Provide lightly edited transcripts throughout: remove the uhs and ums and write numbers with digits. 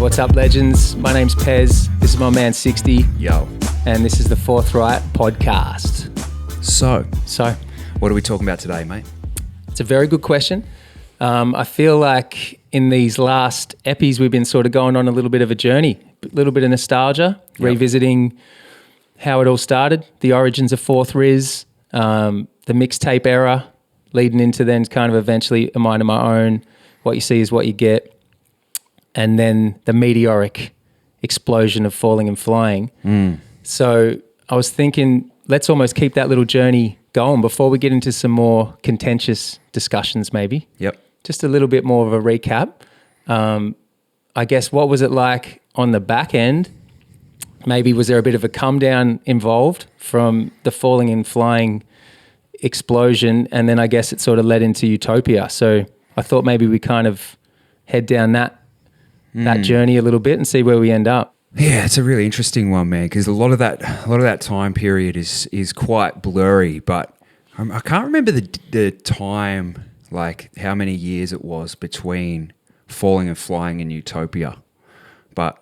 What's up, legends? My name's PEZ. This is my man 60. Yo. And this is the Forthwrite podcast. So, what are we talking about today, mate? It's a very good question. I feel like in these last epis, we've been sort of going on a little bit of a journey, a little bit of nostalgia, revisiting how it all started, the origins of Forthriz, the mixtape era, leading into then kind of eventually A Mind of My Own, What You See Is What You Get, and then the meteoric explosion of Falling and Flying. So I was thinking, let's almost keep that little journey going before we get into some more contentious discussions maybe. Yep. Just a little bit more of a recap. I guess, what was it like on the back end? Maybe was there a bit of a come down involved from the Falling and Flying explosion, and then I guess it sort of led into Utopia. So I thought maybe we kind of head down that journey a little bit and see where we end up. Yeah, it's a really interesting one, man, because a lot of that time period is quite blurry, but I can't remember the time, like how many years it was between Falling and Flying and Utopia. But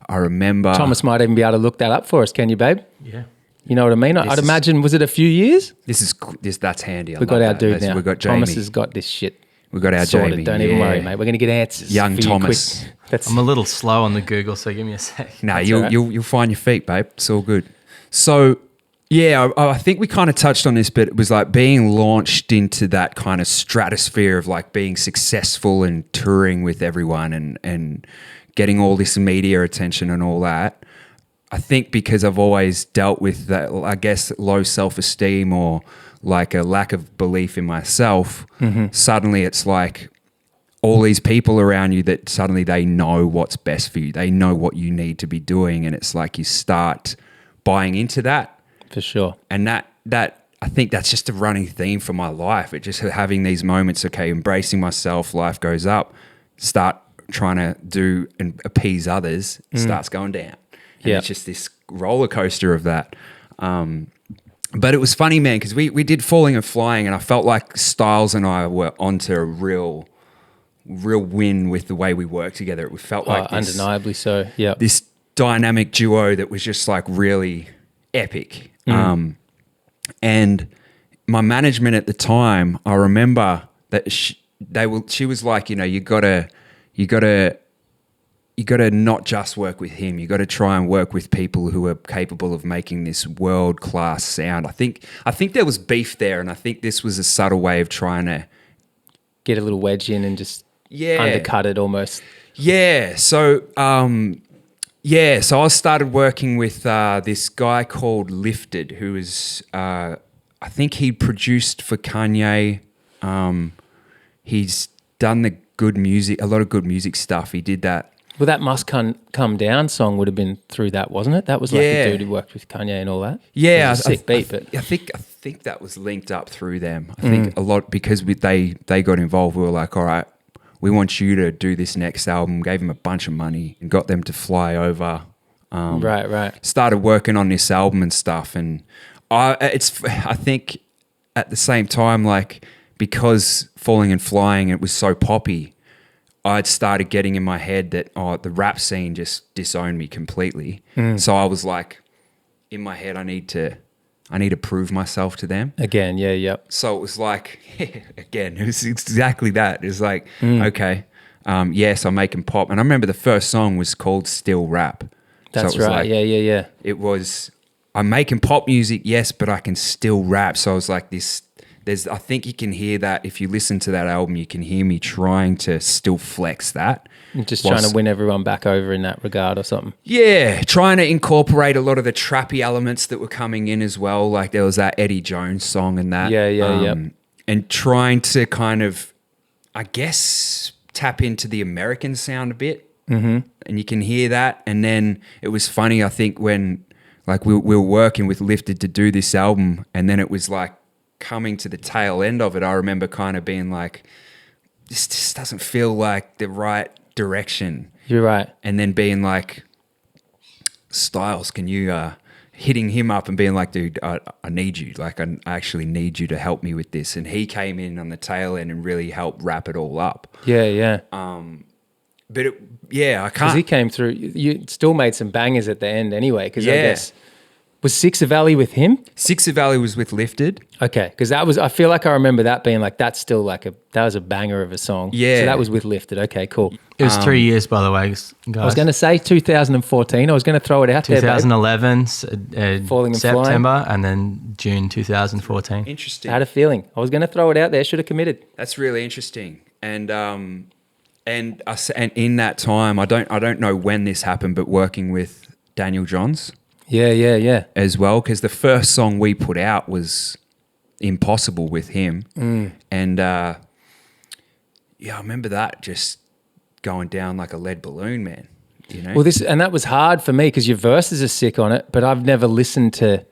I remember... Thomas might even be able to look that up for us, can you, babe? Yeah. You know what I mean? I'd imagine, was it a few years? That's handy. We've got our dude now. We've got Jamie. Thomas has got this shit. We've got our sorted. Jamie. Don't even worry, mate. We're going to get answers. Young for Thomas. You quick. I'm a little slow on the Google, so give me a sec. Nah, you'll find your feet, babe. It's all good. So, yeah, I think we kind of touched on this, but it was like being launched into that kind of stratosphere of like being successful and touring with everyone and getting all this media attention and all that. I think because I've always dealt with that, I guess, low self-esteem or like a lack of belief in myself, suddenly it's like all these people around you that suddenly they know what's best for you. They know what you need to be doing. And it's like you start buying into that. For sure. And that I think that's just a running theme for my life. It just having these moments, okay, embracing myself, life goes up, start trying to do and appease others, starts going down. And it's just this roller coaster of that. But it was funny, man, because we did Falling and Flying, and I felt like Styles and I were onto a real win with the way we worked together. It felt like this, undeniably so. Yeah, this dynamic duo that was just like really epic. And my management at the time, I remember that she was like, you know, you gotta not just work with him. You got to try and work with people who are capable of making this world-class sound. I think there was beef there, and I think this was a subtle way of trying to get a little wedge in and just undercut it almost. Yeah. So, so I started working with this guy called Lifted, who is, I think he produced for Kanye. He's done a lot of good music stuff. He did that. Well, that Must Come Down song would have been through that, wasn't it? That was like the dude who worked with Kanye and all that. Yeah, it was a sick beat. But I think that was linked up through them. I think a lot because they got involved. We were like, all right, we want you to do this next album. Gave them a bunch of money and got them to fly over. Right. Started working on this album and stuff, and I think at the same time, like because Falling and Flying, it was so poppy. I'd started getting in my head that, the rap scene just disowned me completely. So I was like, in my head, I need to prove myself to them. Again, yep. So it was like, again, it was exactly that. It was like, okay, yes, I'm making pop. And I remember the first song was called Still Rap. That's so right, like, yeah. It was, I'm making pop music, yes, but I can still rap. So I was like I think you can hear that if you listen to that album, you can hear me trying to still flex that. Just trying to win everyone back over in that regard or something. Yeah, trying to incorporate a lot of the trappy elements that were coming in as well. Like there was that Eddie Jones song and that. Yeah. And trying to kind of, I guess, tap into the American sound a bit. And you can hear that. And then it was funny, I think, when like we were working with Lifted to do this album, and then it was like, coming to the tail end of it, I remember kind of being like, this just doesn't feel like the right direction. You're right. And then being like, Styles, can you, hitting him up and being like, dude, I need you. Like, I actually need you to help me with this. And he came in on the tail end and really helped wrap it all up. Yeah. but I Because he can't. came through. You still made some bangers at the end anyway. Because I Yeah. guess was Six of Valley with him? Six of Valley was with Lifted. Okay, because that was. I feel like I remember that being like that's still like that was a banger of a song. Yeah. So that was with Lifted. Okay, cool. It was 3 years, by the way, guys. I was going to say 2014. I was going to throw it out there. 2011, Falling and September, and then June 2014. Interesting. I had a feeling. I was going to throw it out there. Should have committed. That's really interesting. And in that time, I don't know when this happened, but working with Daniel Johns Yeah. as well, because the first song we put out was Impossible with him, and I remember that just going down like a lead balloon, man. You know. Well, that was hard for me because your verses are sick on it, but I've never listened to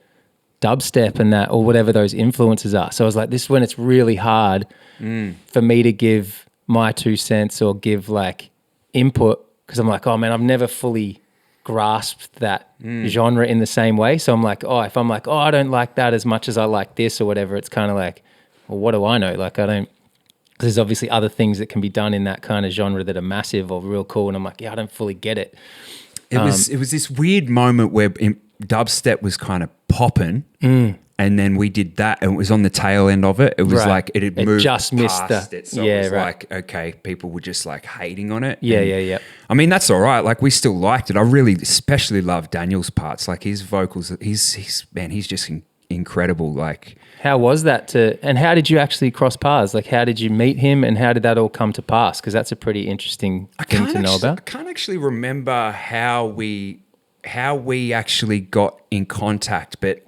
dubstep and that or whatever those influences are. So I was like, this is when it's really hard for me to give my 2 cents or give like input because I'm like, oh man, I've never fully grasped that genre in the same way. So I'm like, if I'm like, I don't like that as much as I like this or whatever, it's kind of like, well, what do I know? Like there's obviously other things that can be done in that kind of genre that are massive or real cool. And I'm like, I don't fully get it. It was this weird moment where dubstep was kind of popping, and then we did that, and it was on the tail end of it. It was like it had moved just missed past it, so it was like okay, people were just like hating on it. Yeah. I mean, that's all right. Like we still liked it. I really, especially love Daniel's parts. Like his vocals, he's just incredible. Like how was that and how did you actually cross paths? Like how did you meet him and how did that all come to pass? Because that's a pretty interesting thing to know about. I can't actually remember how we actually got in contact, but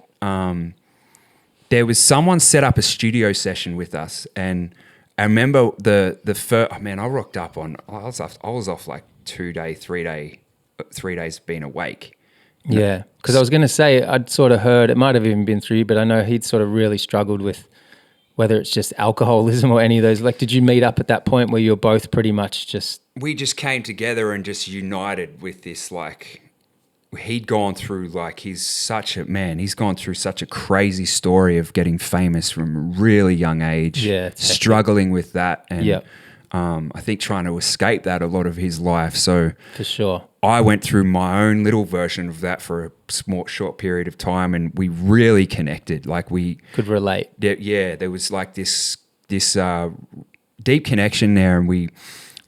there was someone set up a studio session with us, and I remember the first. Oh man, I rocked up on. I was off like 3 days being awake. Yeah, because I was going to say I'd sort of heard it might have even been through you, but I know he'd sort of really struggled with whether it's just alcoholism or any of those. Like, did you meet up at that point where you're both pretty much just? We just came together and just united with this like. He'd gone through he's gone through such a crazy story of getting famous from a really young age, struggling with that, and I think trying to escape that a lot of his life. So for sure, I went through my own little version of that for a short period of time, and we really connected. Like we could relate. There was like this deep connection there, and we.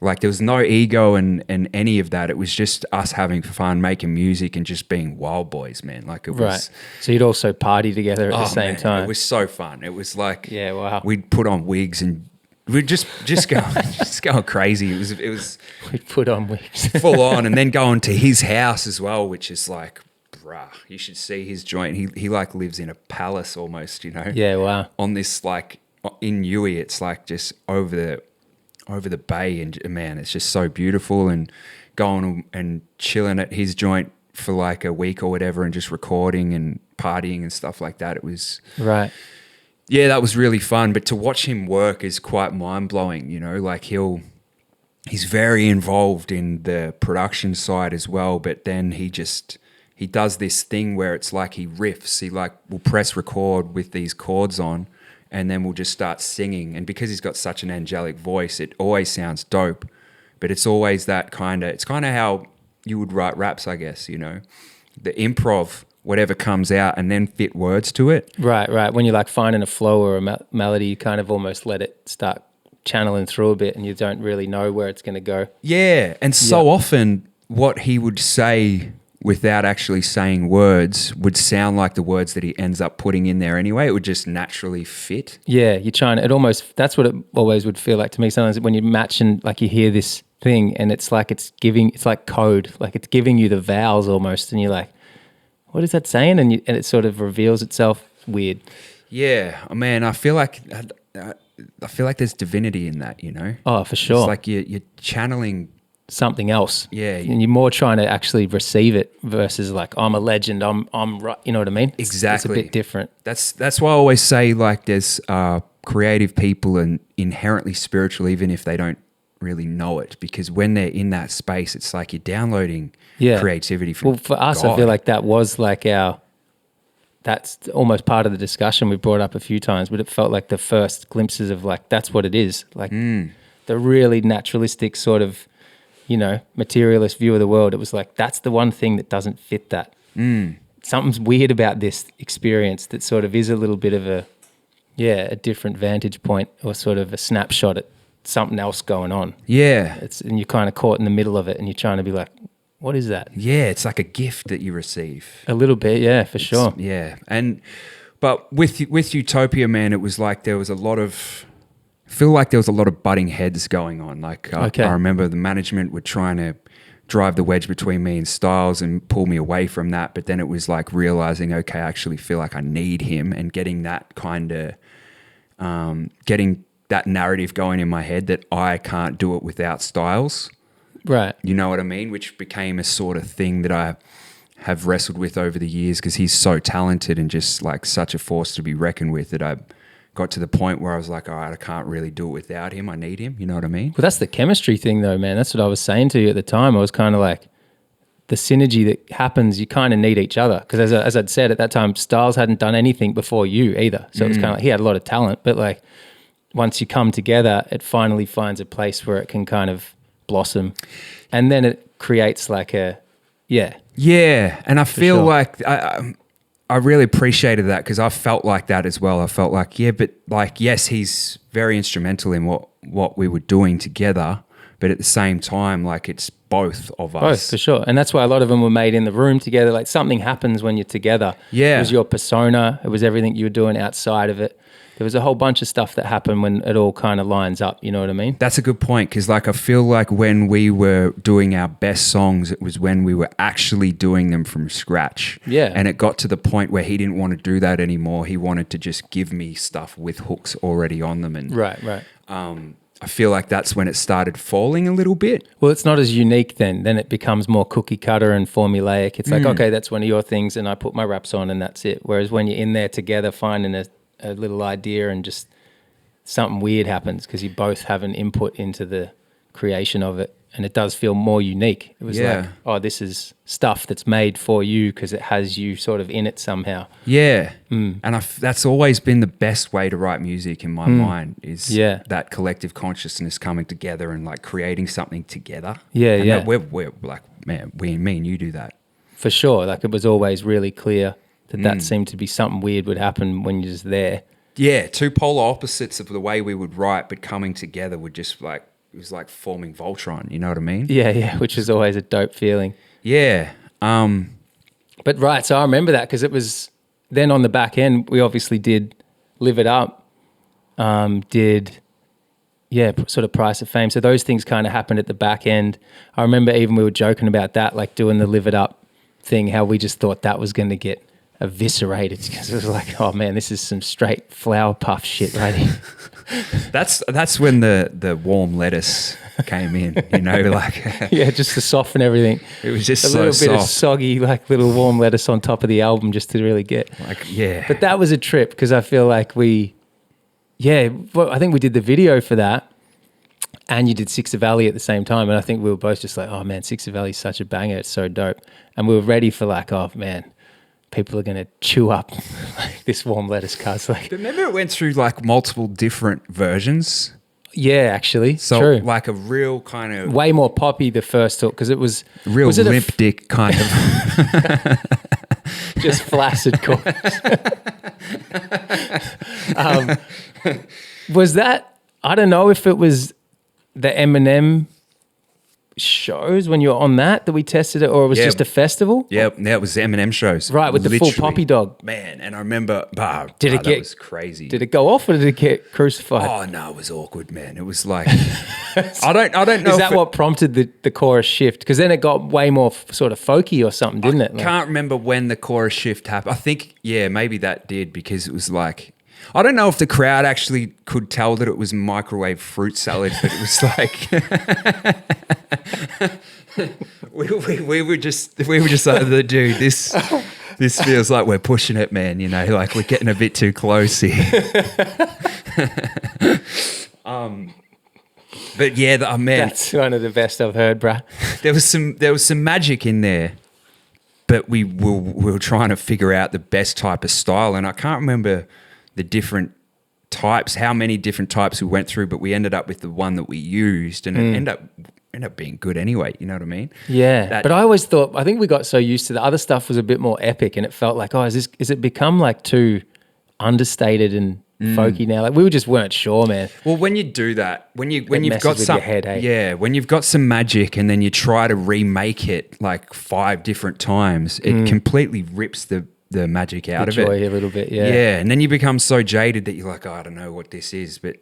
Like there was no ego and any of that. It was just us having fun, making music, and just being wild boys, man. Like it was. Right. So you'd also party together at the same time. It was so fun. It was like wow. We'd put on wigs and we'd just going crazy. It was. We'd put on wigs, full on, and then going to his house as well, which is like, bruh, you should see his joint. He like lives in a palace almost, you know. Yeah. Wow. On this like in Newey, it's like just over the bay, and man, it's just so beautiful, and going and chilling at his joint for like a week or whatever and just recording and partying and stuff like that. It was right. Yeah, that was really fun. But to watch him work is quite mind blowing, you know, like he's very involved in the production side as well. But then he does this thing where it's like he riffs, he like will press record with these chords on, and then we'll just start singing. And because he's got such an angelic voice, it always sounds dope. But it's always that it's kind of how you would write raps, I guess, you know. The improv, whatever comes out, and then fit words to it. Right. When you're like finding a flow or a melody, you kind of almost let it start channeling through a bit and you don't really know where it's going to go. Yeah, and so often what he would say without actually saying words would sound like the words that he ends up putting in there anyway. It would just naturally fit. Yeah, that's what it always would feel like to me sometimes when you match and like you hear this thing and it's like code, like it's giving you the vowels almost, and you're like, what is that saying? And it sort of reveals itself. Weird. Yeah, man, I feel like there's divinity in that, you know? Oh, for sure. It's like you're channeling something else. Yeah. And you're more trying to actually receive it versus like, I'm a legend, I'm right. You know what I mean? Exactly. It's a bit different. That's why I always say like there's creative people and inherently spiritual even if they don't really know it, because when they're in that space, it's like you're downloading creativity from Well, for us, God. I feel like that was like that's almost part of the discussion we brought up a few times, but it felt like the first glimpses of like, that's what it is. Like the really naturalistic sort of materialist view of the world. It was like, that's the one thing that doesn't fit that. Something's weird about this experience that sort of is a little bit of a different vantage point, or sort of a snapshot at something else going on. Yeah. And you're kind of caught in the middle of it, and you're trying to be like, what is that? Yeah, it's like a gift that you receive. A little bit, yeah, for sure. Yeah. But with Utopia, man, it was like there was a lot of... I feel like there was a lot of butting heads going on. Like I remember the management were trying to drive the wedge between me and Styles and pull me away from that. But then it was like realizing, okay, I actually feel like I need him, and getting that kind of, getting that narrative going in my head that I can't do it without Styles. Right. You know what I mean? Which became a sort of thing that I have wrestled with over the years, because he's so talented and just like such a force to be reckoned with, that I got to the point where I was like, all right, I can't really do it without him. I need him. You know what I mean? Well, that's the chemistry thing though, man. That's what I was saying to you at the time. I was kind of like, the synergy that happens, you kind of need each other. Because as I'd said at that time, Styles hadn't done anything before you either. So it was kind of like, he had a lot of talent, but like once you come together, it finally finds a place where it can kind of blossom. And then it creates like a, Yeah, and I feel like I really appreciated that, because I felt like that as well. I felt like, but like, yes, he's very instrumental in what we were doing together, but at the same time, like, it's both of us. Both, for sure. And that's why a lot of them were made in the room together. Like, something happens when you're together. Yeah. It was your persona. It was everything you were doing outside of it. There was a whole bunch of stuff that happened when it all kind of lines up. You know what I mean? That's a good point, because like I feel like when we were doing our best songs, it was when we were actually doing them from scratch. Yeah. And it got to the point where he didn't want to do that anymore. He wanted to just give me stuff with hooks already on them. And Right. I feel like that's when it started falling a little bit. Well, it's not as unique then. Then it becomes more cookie cutter and formulaic. It's like, okay, that's one of your things and I put my raps on and that's it. Whereas when you're in there together finding a little idea and just something weird happens because you both have an input into the creation of it, and it does feel more unique. It was like, oh, this is stuff that's made for you because it has you sort of in it somehow. Yeah. And that's always been the best way to write music in my mind, is that collective consciousness coming together and like creating something together. And we're like, man, me and you do that. For sure. Like, it was always really clear that seemed to be something weird would happen when you're just there. Yeah, two polar opposites of the way we would write, but coming together would just like, it was like forming Voltron, you know what I mean? Yeah, which is always a dope feeling. Yeah. But right, so I remember that because it was then on the back end, we obviously did Live It Up, sort of Price of Fame. So those things kind of happened at the back end. I remember even we were joking about that, like doing the Live It Up thing, how we just thought that was going to get eviscerated because it was like, oh man, this is some straight flower puff shit right here. That's when the warm lettuce came in, you know, like just to soften everything. It was just a so little bit soft. of soggy, like little warm lettuce on top of the album just to really get But that was a trip because I feel like I think we did the video for that, and you did Six of Valley at the same time, and I think we were both just like, oh man, Six of Valley is such a banger, it's so dope, and we were ready for like, oh man, people are going to chew up like this warm lettuce cuz like. Remember it went through like multiple different versions? Yeah, actually. So true. like a real kind of... Way more poppy the first talk because it was... Real was it limp dick kind of... Just flaccid chorus. Was that... I don't know if it was the Eminem shows when you were on that we tested it, or it was just a festival. It was the Eminem shows, right, with the full poppy dog, man. And I remember that was crazy. Did it go off or did it get crucified? Oh no, it was awkward, man. It was like I don't know. Is that what prompted the chorus shift? Because then it got way more sort of folky or something, didn't it? I can't remember when the chorus shift happened. I think maybe that did, because it was like, I don't know if the crowd actually could tell that it was microwave fruit salad, but it was like we were just like, dude, this feels like we're pushing it, man. You know, like we're getting a bit too close here. But yeah, man, that's one of the best I've heard, bruh. There was some magic in there, but we were trying to figure out the best type of style, and I can't remember the different types, how many different types we went through, but we ended up with the one that we used, and it end up being good anyway. You know what I mean? Yeah. But I always thought, I think we got so used to the other stuff was a bit more epic, and it felt like, is it become like too understated and folky now? Like we just weren't sure, man. Well, when you do that, when you've messes got with some your head, hey? yeah, when you've got some magic and then you try to remake it like 5 different times, it completely rips the magic out of it. Joy a little bit, yeah. Yeah, and then you become so jaded that you're like, I don't know what this is, but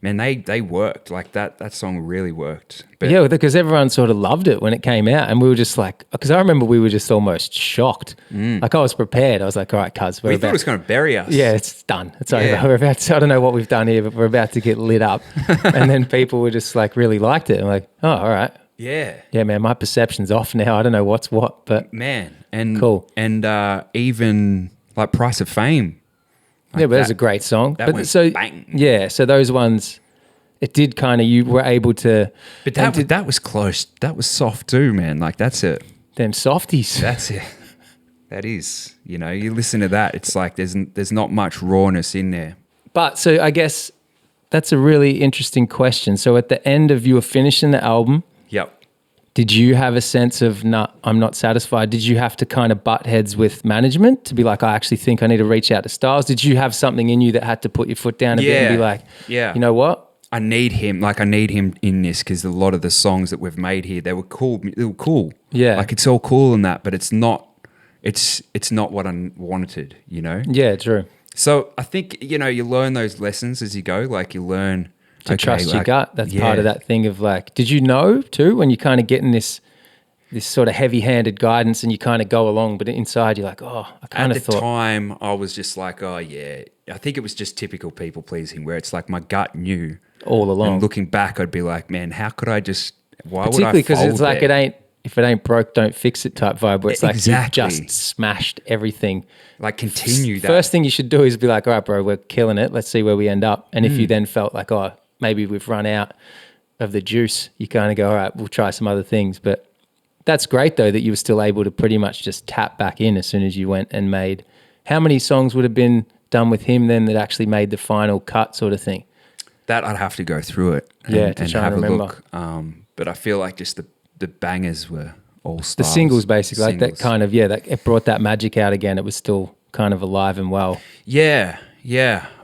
man, they worked. Like that song really worked. But yeah, because everyone sort of loved it when it came out, and we were just like, because I remember we were just almost shocked. Like I was prepared. I was like, all right, cuz, we thought it was going to bury us. Yeah, it's done. It's over. Yeah. We're about to, I don't know what we've done here, but we're about to get lit up. And then people were just like really liked it. I'm like, oh, all right. Yeah. Yeah, man, my perception's off now. I don't know what's what, but Man. And cool. And even like Price of Fame. Like yeah, but that's a great song. That But went so bang. yeah, so those ones, it did kind of, you were able to. But that was close. That was soft too, man. Like that's it. Them softies. That's it. That is. You know, you listen to that, it's like there's not much rawness in there. But so I guess that's a really interesting question. So at the end of you were finishing the album, Yep. did you have a sense of, I'm not satisfied? Did you have to kind of butt heads with management to be like, I actually think I need to reach out to Styles? Did you have something in you that had to put your foot down a bit and be like, you know what? I need him. Like I need him in this because a lot of the songs that we've made here, they were cool. They were cool. Yeah. Like it's all cool and that, but it's not. It's not what I wanted. You know. Yeah, true. So I think you learn those lessons as you go. Like you learn To trust your gut. That's part of that thing of like, did you know too when you kind of get in this sort of heavy-handed guidance and you kind of go along, but inside you're like, oh, I kind of thought. At the time, I was just like, oh yeah. I think it was just typical people pleasing, where it's like my gut knew all along. And looking back, I'd be like, man, how could I just? Why would I? Particularly because it's like there? If it ain't broke, don't fix it type vibe. Where it's like Exactly. you just smashed everything. Like continue that. First thing you should do is be like, all right, bro, we're killing it. Let's see where we end up. And if you then felt like, oh, maybe we've run out of the juice, you kind of go, all right, we'll try some other things. But that's great though that you were still able to pretty much just tap back in as soon as you went and made. How many songs would have been done with him then that actually made the final cut sort of thing? That I'd have to go through it to try have and a remember. look. But I feel like just the bangers were all The Styles. singles basically, like that Singles. kind of, that it brought that magic out again. It was still kind of alive and well. Yeah.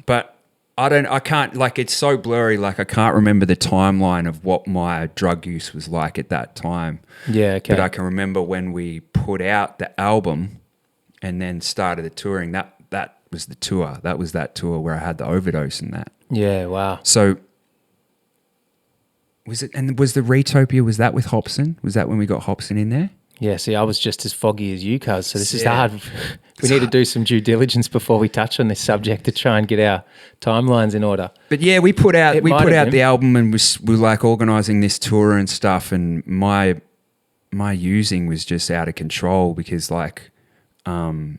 But I can't, like it's so blurry, like I can't remember the timeline of what my drug use was like at that time. Yeah, okay. But I can remember when we put out the album and then started the touring, that was the tour. That was that tour where I had the overdose and that. Yeah, wow. So was the Retopia, was that with Hobson? Was that when we got Hobson in there? Yeah, see, I was just as foggy as you, cuz. So this is hard. We need to do some due diligence before we touch on this subject to try and get our timelines in order. But yeah, we put out been. the album and we were like organising this tour and stuff, and my using was just out of control because like I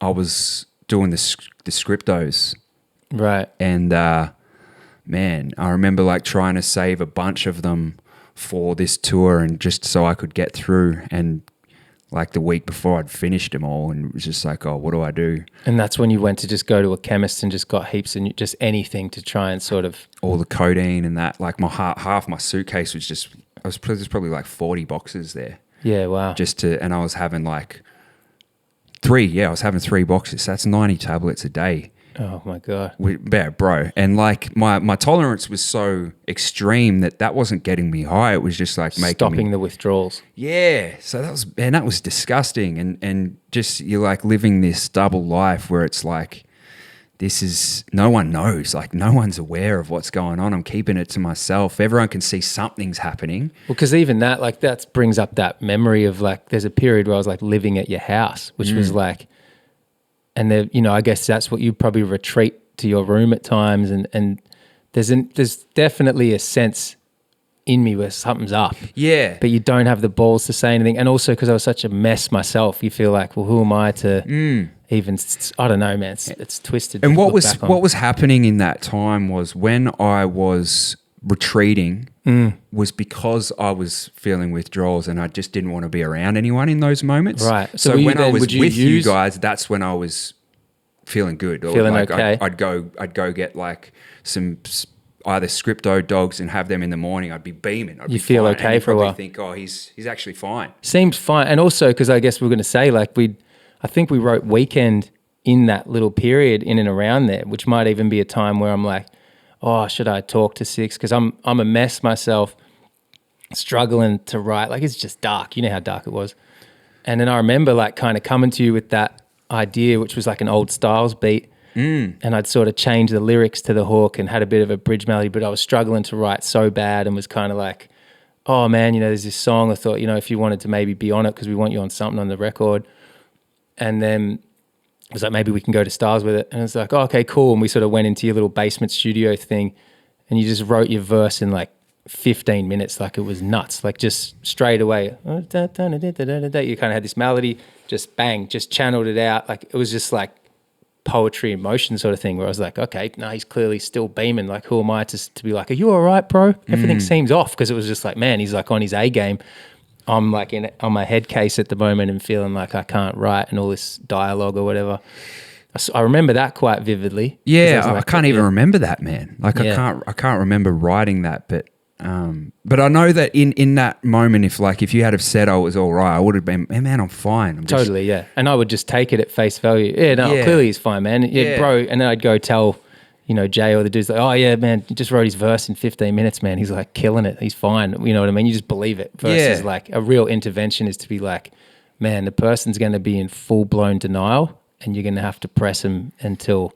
was doing the scriptos. Right. And man, I remember like trying to save a bunch of them for this tour and just so I could get through, and like the week before I'd finished them all and it was just like, oh, what do I do? And that's when you went to just go to a chemist and just got heaps and just anything to try and sort of... All the codeine and that, like my half my suitcase was just, there's probably like 40 boxes there. Yeah, wow. And I was having like I was having 3 boxes. So that's 90 tablets a day. Oh my God. Yeah, bro. And like my tolerance was so extreme that wasn't getting me high. It was just like Stopping the withdrawals. Yeah. So that was disgusting. And just you're like living this double life where it's like, no one knows. Like no one's aware of what's going on. I'm keeping it to myself. Everyone can see something's happening. Well, because even that, like that brings up that memory of like, there's a period where I was like living at your house, which was like, and there, I guess that's what you probably retreat to your room at times. And there's definitely a sense in me where something's up. Yeah. But you don't have the balls to say anything. And also because I was such a mess myself, you feel like, well, who am I to even, I don't know, man, it's twisted. And what was happening in that time was when I was retreating was because I was feeling withdrawals and I just didn't want to be around anyone in those moments. Right. So when I was with you guys, that's when I was feeling good. Or feeling like okay. I'd go get like some either Scripto dogs and have them in the morning, I'd be beaming. I'd You be feel fine. okay and you'd for a probably while. think, oh, he's actually fine. Seems fine. And also, because I guess we're going to say, like, I think we wrote Weekend in that little period in and around there, which might even be a time where I'm like, oh, should I talk to Six? Because I'm a mess myself, struggling to write. Like, it's just dark. You know how dark it was. And then I remember, like, kind of coming to you with that idea, which was like an old Styles beat. And I'd sort of changed the lyrics to the hook and had a bit of a bridge melody, but I was struggling to write so bad and was kind of like, oh man, there's this song. I thought, if you wanted to maybe be on it, because we want you on something on the record. And then it was like, maybe we can go to Stars with it. And it's like, oh, okay, cool. And we sort of went into your little basement studio thing and you just wrote your verse in like 15 minutes. Like, it was nuts. Like, just straight away. You kind of had this melody, just bang, just channeled it out. Like, it was just like poetry in motion sort of thing, where I was like, okay, no, he's clearly still beaming. Like, who am I to be like, are you all right, bro? Everything seems off, because it was just like, man, he's like on his A game. I'm like on my head case at the moment and feeling like I can't write and all this dialogue or whatever. I remember that quite vividly. Yeah, I I can't even remember that, man. Like, Yeah. I can't remember writing that, but I know that in that moment, if you had have said I was all right, I would have been, hey, man, I'm fine. I'm just, Totally, yeah. And I would just take it at face value. Yeah, no, Yeah. clearly he's fine, man. Yeah, Yeah. bro. And then I'd go tell, Jay or the dude's like, oh, yeah, man, he just wrote his verse in 15 minutes, man. He's like killing it. He's fine. You know what I mean? You just believe it. Versus Yeah. like a real intervention is to be like, man, the person's going to be in full-blown denial and you're going to have to press them until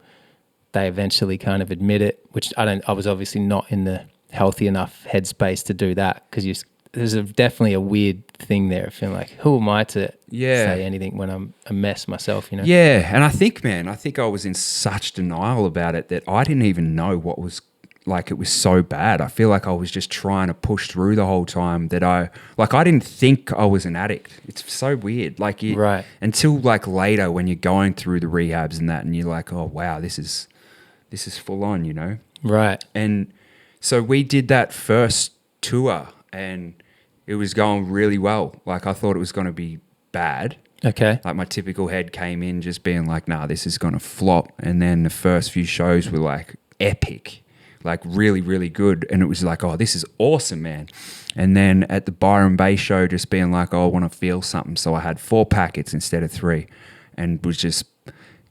they eventually kind of admit it, which I was obviously not in the healthy enough headspace to do that, because there's definitely a weird thing there, feeling like, who am I to say anything when I'm a mess myself, Yeah, and I think I was in such denial about it that I didn't even know what was, like, it was so bad. I feel like I was just trying to push through the whole time, that I didn't think I was an addict. It's so weird. Like, Right. Until like later when you're going through the rehabs and that, and you're like, oh wow, this is full on, Right. And so we did that first tour and it was going really well. Like, I thought it was going to be bad. Okay. Like, my typical head came in just being like, nah, this is going to flop. And then the first few shows were like epic, like really, really good. And it was like, oh, this is awesome, man. And then at the Byron Bay show, just being like, oh, I want to feel something. So I had 4 packets instead of 3 and was just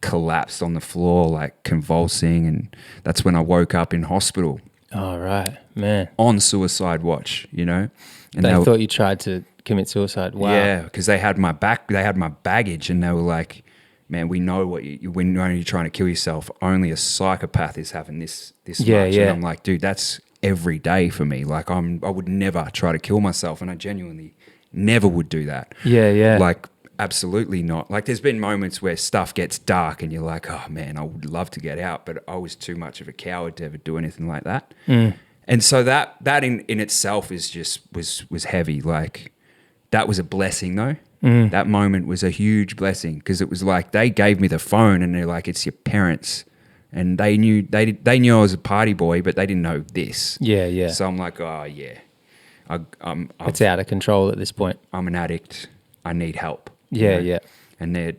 collapsed on the floor, like convulsing. And that's when I woke up in hospital. Oh, right, man. On suicide watch, And They thought you tried to commit suicide. Wow. Yeah, because they had my baggage, and they were like, "Man, we know we know you're trying to kill yourself. Only a psychopath is having this much." And I'm like, dude, that's every day for me. Like, I would never try to kill myself, and I genuinely never would do that. Yeah, yeah. Like, absolutely not. Like, there's been moments where stuff gets dark, and you're like, oh man, I would love to get out, but I was too much of a coward to ever do anything like that. And so that in itself is just was heavy. Like, that was a blessing though. That moment was a huge blessing, because it was like they gave me the phone and they're like, it's your parents, and they knew I was a party boy, but they didn't know this. Yeah, yeah. So I'm like, oh yeah, It's out of control at this point. I'm an addict. I need help. Yeah, yeah. And they're,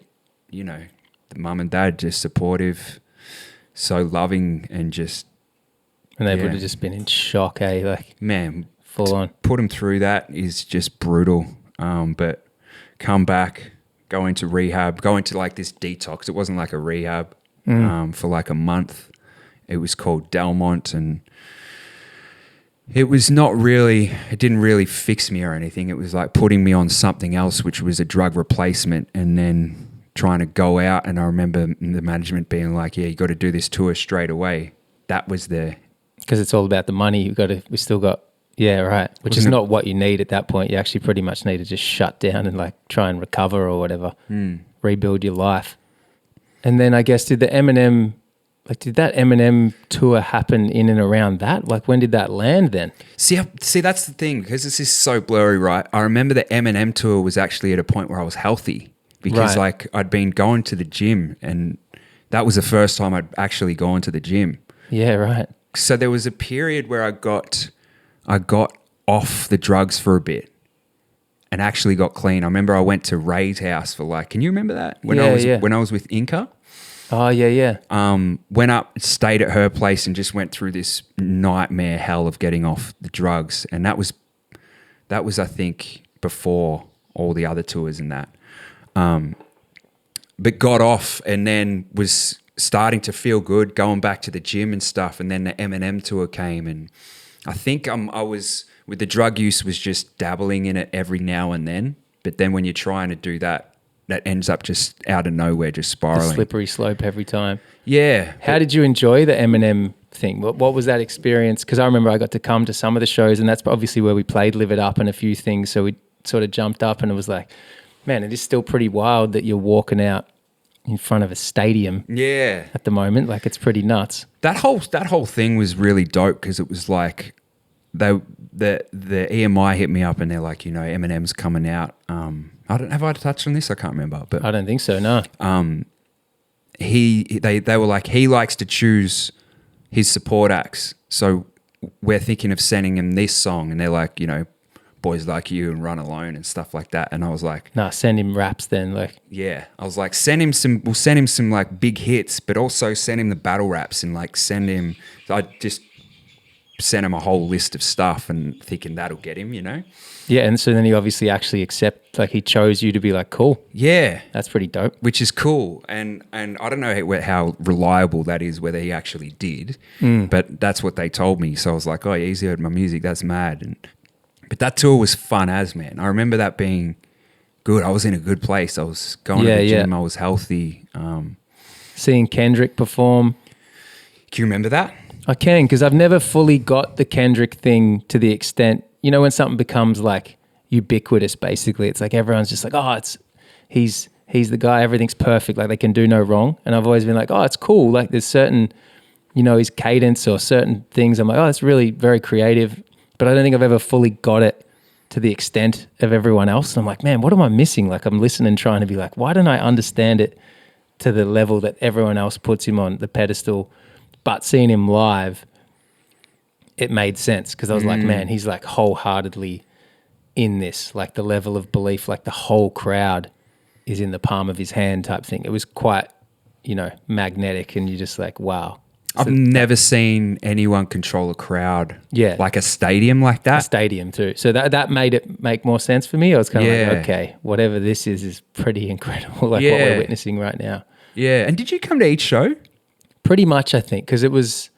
the mum and dad just supportive, so loving, and just, And they would have just been in shock, eh? Like, man, full on. put them through that is just brutal. But come back, go into rehab, go into like this detox. It wasn't like a rehab for like a month. It was called Delmont, and it was it didn't really fix me or anything. It was like putting me on something else, which was a drug replacement, and then trying to go out. And I remember the management being like, yeah, you got to do this tour straight away. That was Because it's all about the money. We still got, yeah, right. Which is not what you need at that point. You actually pretty much need to just shut down and like try and recover or whatever, rebuild your life. And then I guess did that Eminem tour happen in and around that? Like, when did that land then? See, that's the thing, because this is so blurry, right? I remember the Eminem tour was actually at a point where I was healthy, because like I'd been going to the gym, and that was the first time I'd actually gone to the gym. Yeah, right. So there was a period where I got off the drugs for a bit and actually got clean. I remember I went to Ray's house for like, can you remember that? When I was with Inca? Oh, yeah. Went up, stayed at her place, and just went through this nightmare hell of getting off the drugs. And that was I think before all the other tours and that. But got off and then was starting to feel good, going back to the gym and stuff. And then the Eminem tour came, and I think I was with the drug use was just dabbling in it every now and then. But then when you're trying to do that, that ends up just out of nowhere, just spiraling. The slippery slope every time. Yeah. How did you enjoy the Eminem thing? What was that experience? Because I remember I got to come to some of the shows, and that's obviously where we played Live It Up and a few things. So we sort of jumped up, and it was like, man, it is still pretty wild that you're walking out in front of a stadium. Yeah. At the moment, like it's pretty nuts. That whole thing was really dope because it was like the EMI hit me up and they're like, Eminem's coming out. Have I touched on this? I can't remember, but I don't think so. No. They were like, he likes to choose his support acts, so we're thinking of sending him this song, and they're like, Boys Like You and Run Alone and stuff like that. And I was like, nah, send him raps then. Like, yeah, I was like, we'll send him some like big hits, but also send him the battle raps and like I just sent him a whole list of stuff and thinking that'll get him, Yeah, and so then he obviously actually like he chose you to be like, cool. Yeah. That's pretty dope. Which is cool. And I don't know how reliable that is, whether he actually did, but that's what they told me. So I was like, oh, yeah, he's heard my music. That's mad. But that tour was fun as, man. I remember that being good. I was in a good place. I was going to the gym. I was healthy. Seeing Kendrick perform. Can you remember that? I can, because I've never fully got the Kendrick thing to the extent, when something becomes like ubiquitous, basically. It's like everyone's just like, oh, he's the guy, everything's perfect, like they can do no wrong. And I've always been like, oh, it's cool. Like there's certain, his cadence or certain things. I'm like, oh, it's really very creative. But I don't think I've ever fully got it to the extent of everyone else. And I'm like, man, what am I missing? Like I'm listening, trying to be like, why don't I understand it to the level that everyone else puts him on the pedestal? But seeing him live, it made sense because I was like, man, he's like wholeheartedly in this, like the level of belief, like the whole crowd is in the palm of his hand type thing. It was quite, magnetic, and you're just like, wow. I've never seen anyone control a crowd like a stadium like that. A stadium too. So that made it make more sense for me. I was kind of like, okay, whatever this is pretty incredible, like what we're witnessing right now. Yeah. And did you come to each show? Pretty much, I think, because it was,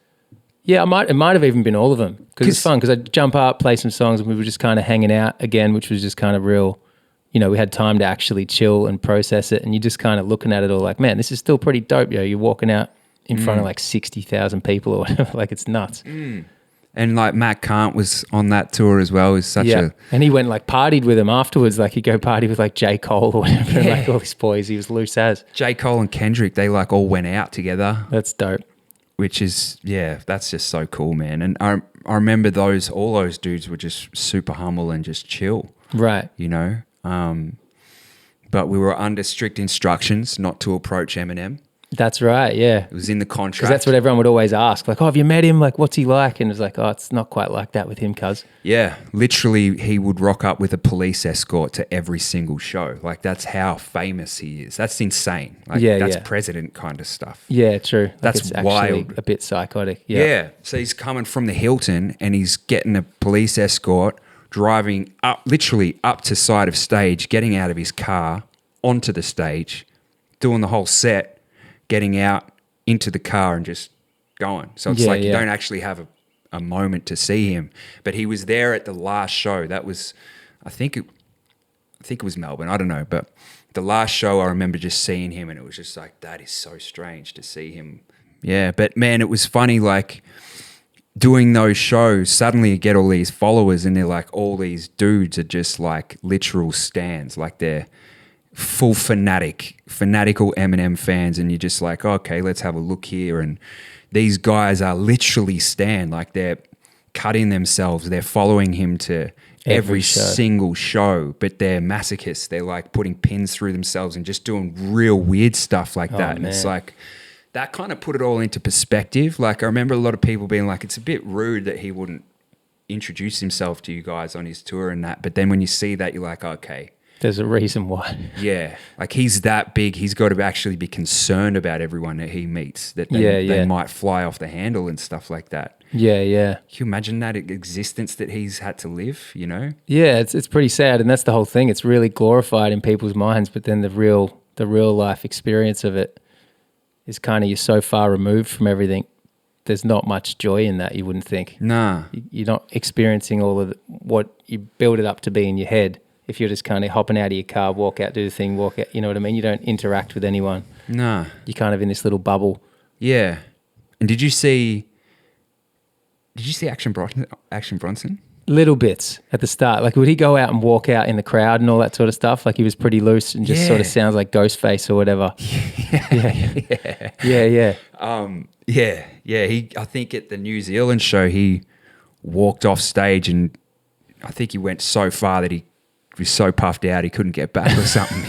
it might have even been all of them because it's fun because I'd jump up, play some songs, and we were just kind of hanging out again, which was just kind of real. We had time to actually chill and process it, and you're just kind of looking at it all like, man, this is still pretty dope, yo. You're walking out in front of like 60,000 people or whatever. Like it's nuts. And like Matt Kant was on that tour as well. Is such a... And he went like partied with him afterwards. Like he'd go party with like J. Cole or whatever. And like all these boys. He was loose as. J. Cole and Kendrick, they like all went out together. That's dope. Which is, that's just so cool, man. And I remember all those dudes were just super humble and just chill. Right. But we were under strict instructions not to approach Eminem. That's right, yeah. It was in the contract. Because that's what everyone would always ask. Like, oh, have you met him? Like, what's he like? And it's like, oh, it's not quite like that with him, cuz. Yeah, literally he would rock up with a police escort to every single show. Like, that's how famous he is. That's insane. Like, that's president kind of stuff. Yeah, true. Like That's it's wild. Actually a bit psychotic. Yeah. So he's coming from the Hilton and he's getting a police escort, driving literally up to side of stage, getting out of his car, onto the stage, doing the whole set, getting out into the car and just going. So it's you don't actually have a moment to see him. But he was there at the last show. That was, I think it was Melbourne. I don't know. But the last show, I remember just seeing him and it was just like, that is so strange to see him. Yeah, but man, it was funny, like doing those shows, suddenly you get all these followers and they're like, all these dudes are just like literal stans. Like they're full fanatical Eminem fans, and you're just like, okay, let's have a look here. And these guys are literally stan, like they're cutting themselves, they're following him to every single show, but they're masochists. They're like putting pins through themselves and just doing real weird stuff like that. And it's like, that kind of put it all into perspective. Like I remember a lot of people being like, it's a bit rude that he wouldn't introduce himself to you guys on his tour and that. But then when you see that, you're like, okay, There's a reason why. Yeah, like he's that big. He's got to actually be concerned about everyone that he meets, that they might fly off the handle and stuff like that. Yeah, yeah. Can you imagine that existence that he's had to live, you know? Yeah, it's pretty sad, and that's the whole thing. It's really glorified in people's minds, but then the real life experience of it is kind of, you're so far removed from everything. There's not much joy in that, you wouldn't think. Nah. You're not experiencing all of what you build it up to be in your head. If you're just kind of hopping out of your car, walk out, do the thing, walk out, you know what I mean? You don't interact with anyone. Nah. You're kind of in this little bubble. Yeah. And did you see Action Bronson? Little bits at the start. Like, would he go out and walk out in the crowd and all that sort of stuff? Like, he was pretty loose and just sort of sounds like Ghostface or whatever. Yeah. I think at the New Zealand show, he walked off stage and I think he went so far that he was so puffed out he couldn't get back or something.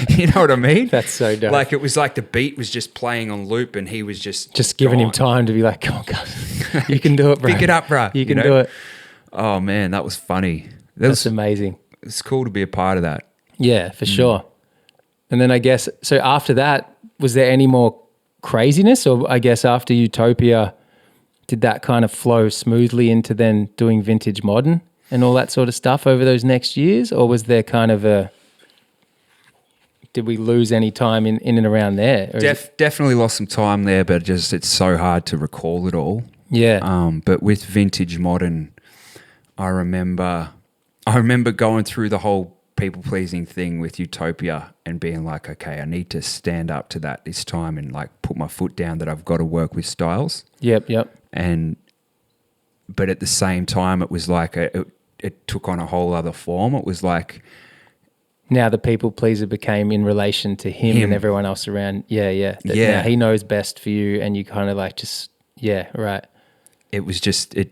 You know what I mean? That's so dope. Like, it was like the beat was just playing on loop and he was just giving gone. him time to be like, come on, God, you can do it, bro. Pick it up, bro. You can do it. Oh man, that was funny. That's amazing. It's cool to be a part of that. Yeah, for sure. And then I guess, so after that, was there any more craziness? Or I guess after Utopia, did that kind of flow smoothly into then doing Vintage Modern and all that sort of stuff over those next years? Or was there kind of did we lose any time in and around there? Definitely lost some time there, but it's so hard to recall it all. Yeah. But with Vintage Modern, I remember going through the whole people-pleasing thing with Utopia and being like, okay, I need to stand up to that this time and like put my foot down that I've got to work with styles. Yep. But at the same time, it was like it took on a whole other form. It was like, now the people pleaser became in relation to him and everyone else around. Yeah. Now he knows best for you, and you kind of like just, right. It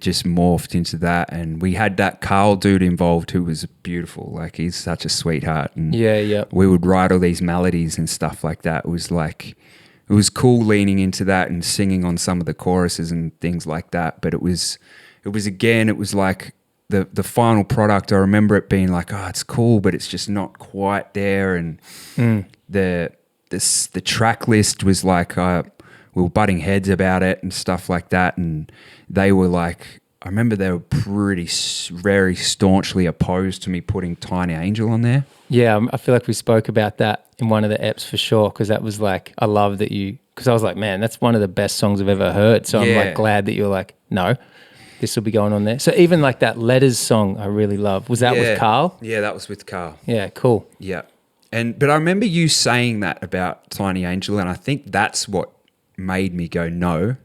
just morphed into that. And we had that Carl dude involved who was beautiful. Like, he's such a sweetheart. And we would write all these melodies and stuff like that. It was cool leaning into that and singing on some of the choruses and things like that. But it was like the final product. I remember it being like, oh, it's cool, but it's just not quite there. And the track list was like, we were butting heads about it and stuff like that. And they were like, I remember they were very staunchly opposed to me putting Tiny Angel on there. Yeah, I feel like we spoke about that in one of the eps for sure, because that was like, I love that because I was like, man, that's one of the best songs I've ever heard. So I'm like glad that you're like, no, this will be going on there. So even like that Letters song I really love. Was that with Carl? Yeah, that was with Carl. Yeah, cool. Yeah. But I remember you saying that about Tiny Angel, and I think that's what made me go, no.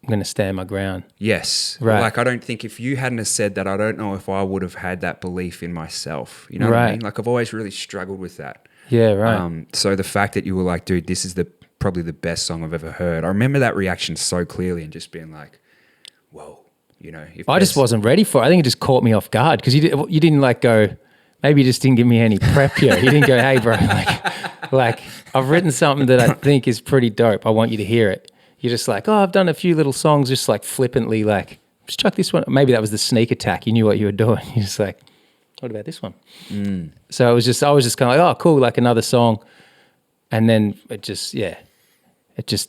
I'm going to stand my ground. Yes. Right. Like, I don't think if you hadn't have said that, I don't know if I would have had that belief in myself. You know what I mean? Like, I've always really struggled with that. Yeah, right. So the fact that you were like, dude, this is probably the best song I've ever heard. I remember that reaction so clearly and just being like, whoa, you know. I just wasn't ready for it. I think it just caught me off guard because you didn't like go, maybe you just didn't give me any prep here. You didn't go, hey, bro, like I've written something that I think is pretty dope. I want you to hear it. You're just like, oh, I've done a few little songs, just like flippantly, like, just chuck this one. Maybe that was the sneak attack. You knew what you were doing. You're just like, what about this one? So I was just kind of like, oh, cool, like another song. And then it just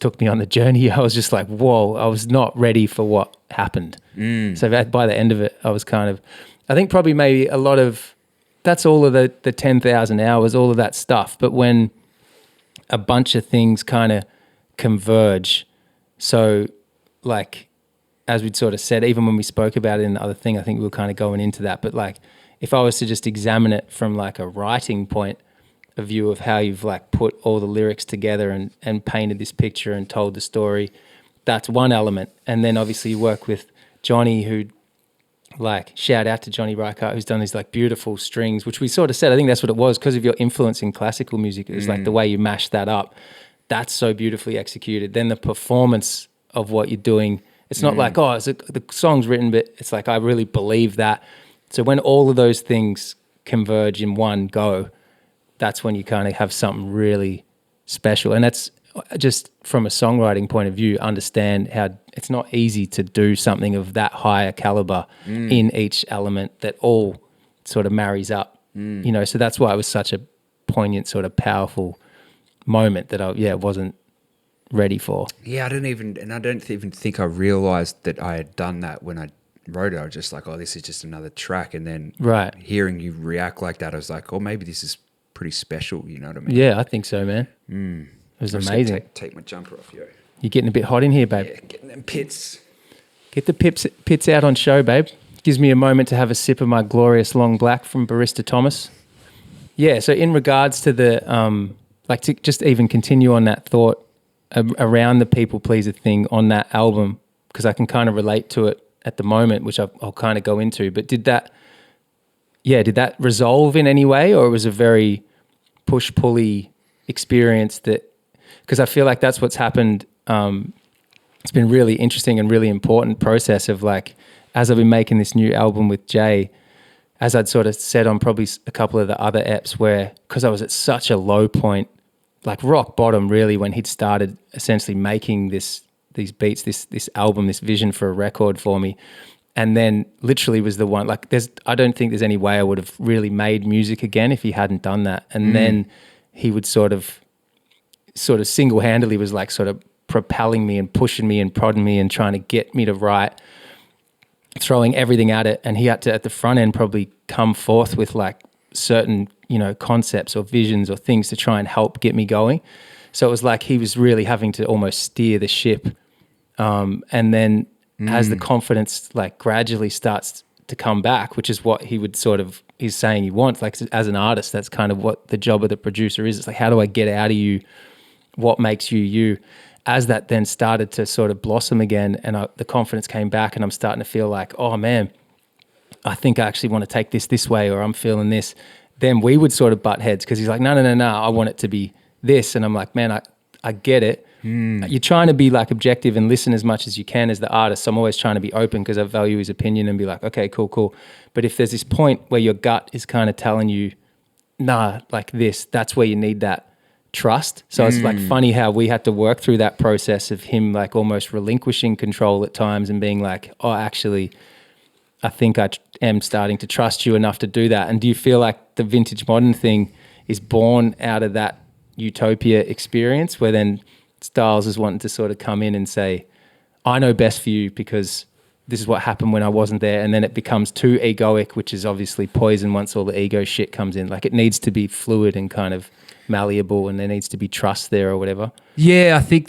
took me on the journey. I was just like, whoa, I was not ready for what happened. So by the end of it, I was kind of, I think probably maybe a lot of, that's all of the 10,000 hours, all of that stuff. But when a bunch of things kind of converge, so like, as we'd sort of said, even when we spoke about it in the other thing, I think we were kind of going into that. But like, if I was to just examine it from like a writing point of view of how you've like put all the lyrics together and painted this picture and told the story, that's one element. And then obviously you work with Johnny, who, like, shout out to Johnny Reichardt, who's done these like beautiful strings, which we sort of said, I think that's what it was because of your influence in classical music. It was like the way you mashed that up. That's so beautifully executed. Then the performance of what you're doing, it's not like, oh, the song's written, but it's like, I really believe that. So when all of those things converge in one go, that's when you kind of have something really special. And that's just from a songwriting point of view, understand how it's not easy to do something of that higher caliber in each element that all sort of marries up you know, so that's why it was such a poignant sort of powerful moment that I wasn't ready for. Yeah, I don't even think I realized that I had done that when I wrote it. I was just like, oh, this is just another track. And then hearing you react like that, I was like, oh, maybe this is pretty special. You know what I mean? Yeah, I think so, man. It was amazing. Take my jumper off, yo. You're getting a bit hot in here, babe. Yeah, getting them pits. Get the pits out on show, babe. Gives me a moment to have a sip of my glorious long black from Barista Thomas. Yeah, so in regards to the, like to just even continue on that thought around the people pleaser thing on that album, because I can kind of relate to it at the moment, which I'll kind of go into. But did that resolve in any way, or it was a very push-pulley experience that, because I feel like that's what's happened. It's been really interesting and really important process of like, as I've been making this new album with Jay, as I'd sort of said on probably a couple of the other eps where, because I was at such a low point, like rock bottom really, when he'd started essentially making these beats, this album, this vision for a record for me. And then literally was the one, like I don't think there's any way I would have really made music again if he hadn't done that. And then he would sort of single-handedly was like sort of propelling me and pushing me and prodding me and trying to get me to write, throwing everything at it. And he had to, at the front end, probably come forth with like certain, you know, concepts or visions or things to try and help get me going. So it was like he was really having to almost steer the ship. And then as the confidence like gradually starts to come back, which is what he would sort of, he's saying he wants, like as an artist, that's kind of what the job of the producer is. It's like, how do I get out of you what makes you you? As that then started to sort of blossom again and the confidence came back and I'm starting to feel like, oh man, I think I actually want to take this way, or I'm feeling this. Then we would sort of butt heads because he's like, no, I want it to be this. And I'm like, man, I get it. You're trying to be like objective and listen as much as you can as the artist. So I'm always trying to be open because I value his opinion and be like, okay, cool. But if there's this point where your gut is kind of telling you, nah, like this, that's where you need that trust. So it's like funny how we had to work through that process of him like almost relinquishing control at times and being like, oh, actually, I think I am starting to trust you enough to do that. And do you feel like the Vintage Modern thing is born out of that Utopia experience where then Styles is wanting to sort of come in and say, I know best for you because this is what happened when I wasn't there. And then it becomes too egoic, which is obviously poison once all the ego shit comes in. Like it needs to be fluid and kind of malleable, and there needs to be trust there or whatever. Yeah, I think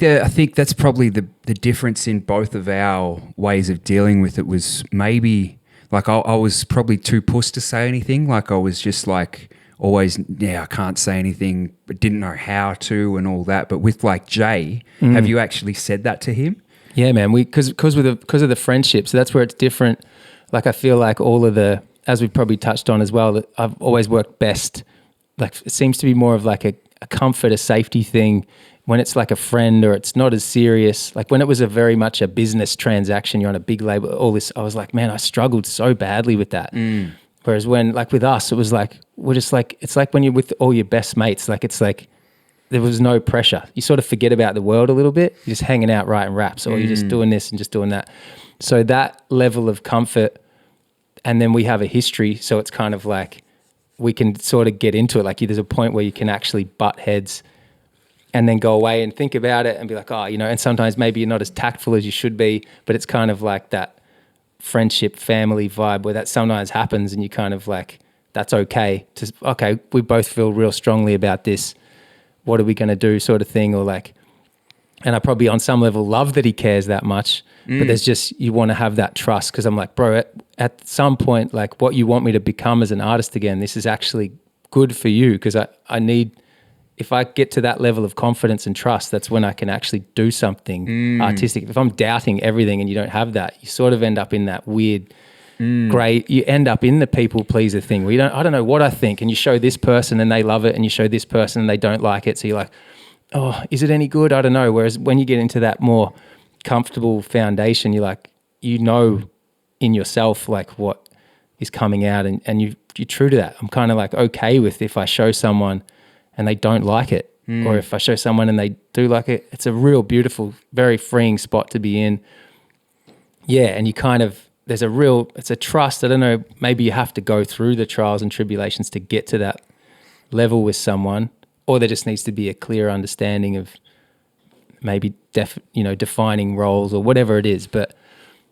that's probably the difference in both of our ways of dealing with it was maybe like I was probably too puss to say anything. Like I was just like always, I can't say anything, but didn't know how to and all that. But with like Jay, have you actually said that to him? Yeah, man. Because of the friendship, so that's where it's different. Like I feel like all of the, as we've probably touched on as well, that I've always worked best. Like it seems to be more of like a comfort, a safety thing when it's like a friend or it's not as serious. Like when it was a very much a business transaction, you're on a big label, all this, I was like, man, I struggled so badly with that. Whereas when like with us, it was like, we're just like, it's like when you're with all your best mates, like it's like there was no pressure. You sort of forget about the world a little bit. You're just hanging out writing raps or you're just doing this and just doing that. So that level of comfort, and then we have a history. So it's kind of like, we can sort of get into it. Like there's a point where you can actually butt heads and then go away and think about it and be like, oh, you know, and sometimes maybe you're not as tactful as you should be, but it's kind of like that friendship, family vibe where that sometimes happens and you kind of like, that's okay. Okay, we both feel real strongly about this. What are we going to do sort of thing? Or like, and I probably on some level love that he cares that much, but there's just, you want to have that trust because I'm like, bro, at some point, like what you want me to become as an artist again, this is actually good for you because I need, if I get to that level of confidence and trust, that's when I can actually do something artistic. If I'm doubting everything and you don't have that, you sort of end up in that weird gray, you end up in the people pleaser thing where I don't know what I think, and you show this person and they love it and you show this person and they don't like it. So you're like, oh, is it any good? I don't know. Whereas when you get into that more comfortable foundation, you're like, you know in yourself like what is coming out and you're true to that. I'm kind of like okay with if I show someone and they don't like it or if I show someone and they do like it, it's a real beautiful, very freeing spot to be in. Yeah, and you kind of, it's a trust. I don't know, maybe you have to go through the trials and tribulations to get to that level with someone, or there just needs to be a clear understanding of maybe defining roles or whatever it is. But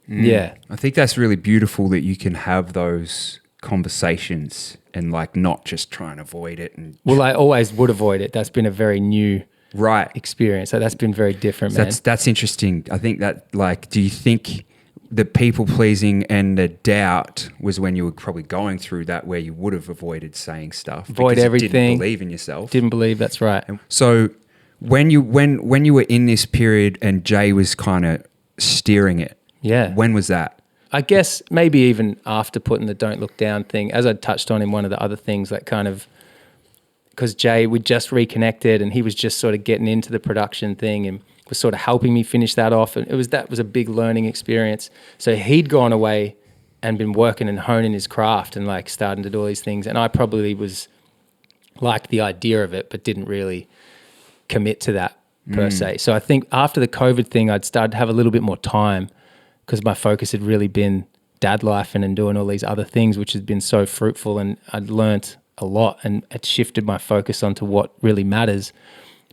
yeah, I think that's really beautiful that you can have those conversations and like not just try and avoid it. And well, I always would avoid it. That's been a very new right experience. So that's been very different, man. That's interesting. I think that, like, do you think the people pleasing and the doubt was when you were probably going through that, where you would have avoided saying stuff, Avoid because everything. You didn't believe in yourself. Didn't believe, that's right. So when you were in this period and Jay was kind of steering it, Yeah. when was that? I guess maybe even after putting the Don't Look Down thing, as I touched on in one of the other things, like kind of, because Jay, we just reconnected and he was just sort of getting into the production thing and was sort of helping me finish that off. And that was a big learning experience. So he'd gone away and been working and honing his craft and like starting to do all these things. And I probably liked the idea of it, but didn't really commit to that per se. So I think after the COVID thing, I'd started to have a little bit more time because my focus had really been dad life and doing all these other things, which had been so fruitful, and I'd learnt a lot and it shifted my focus onto what really matters.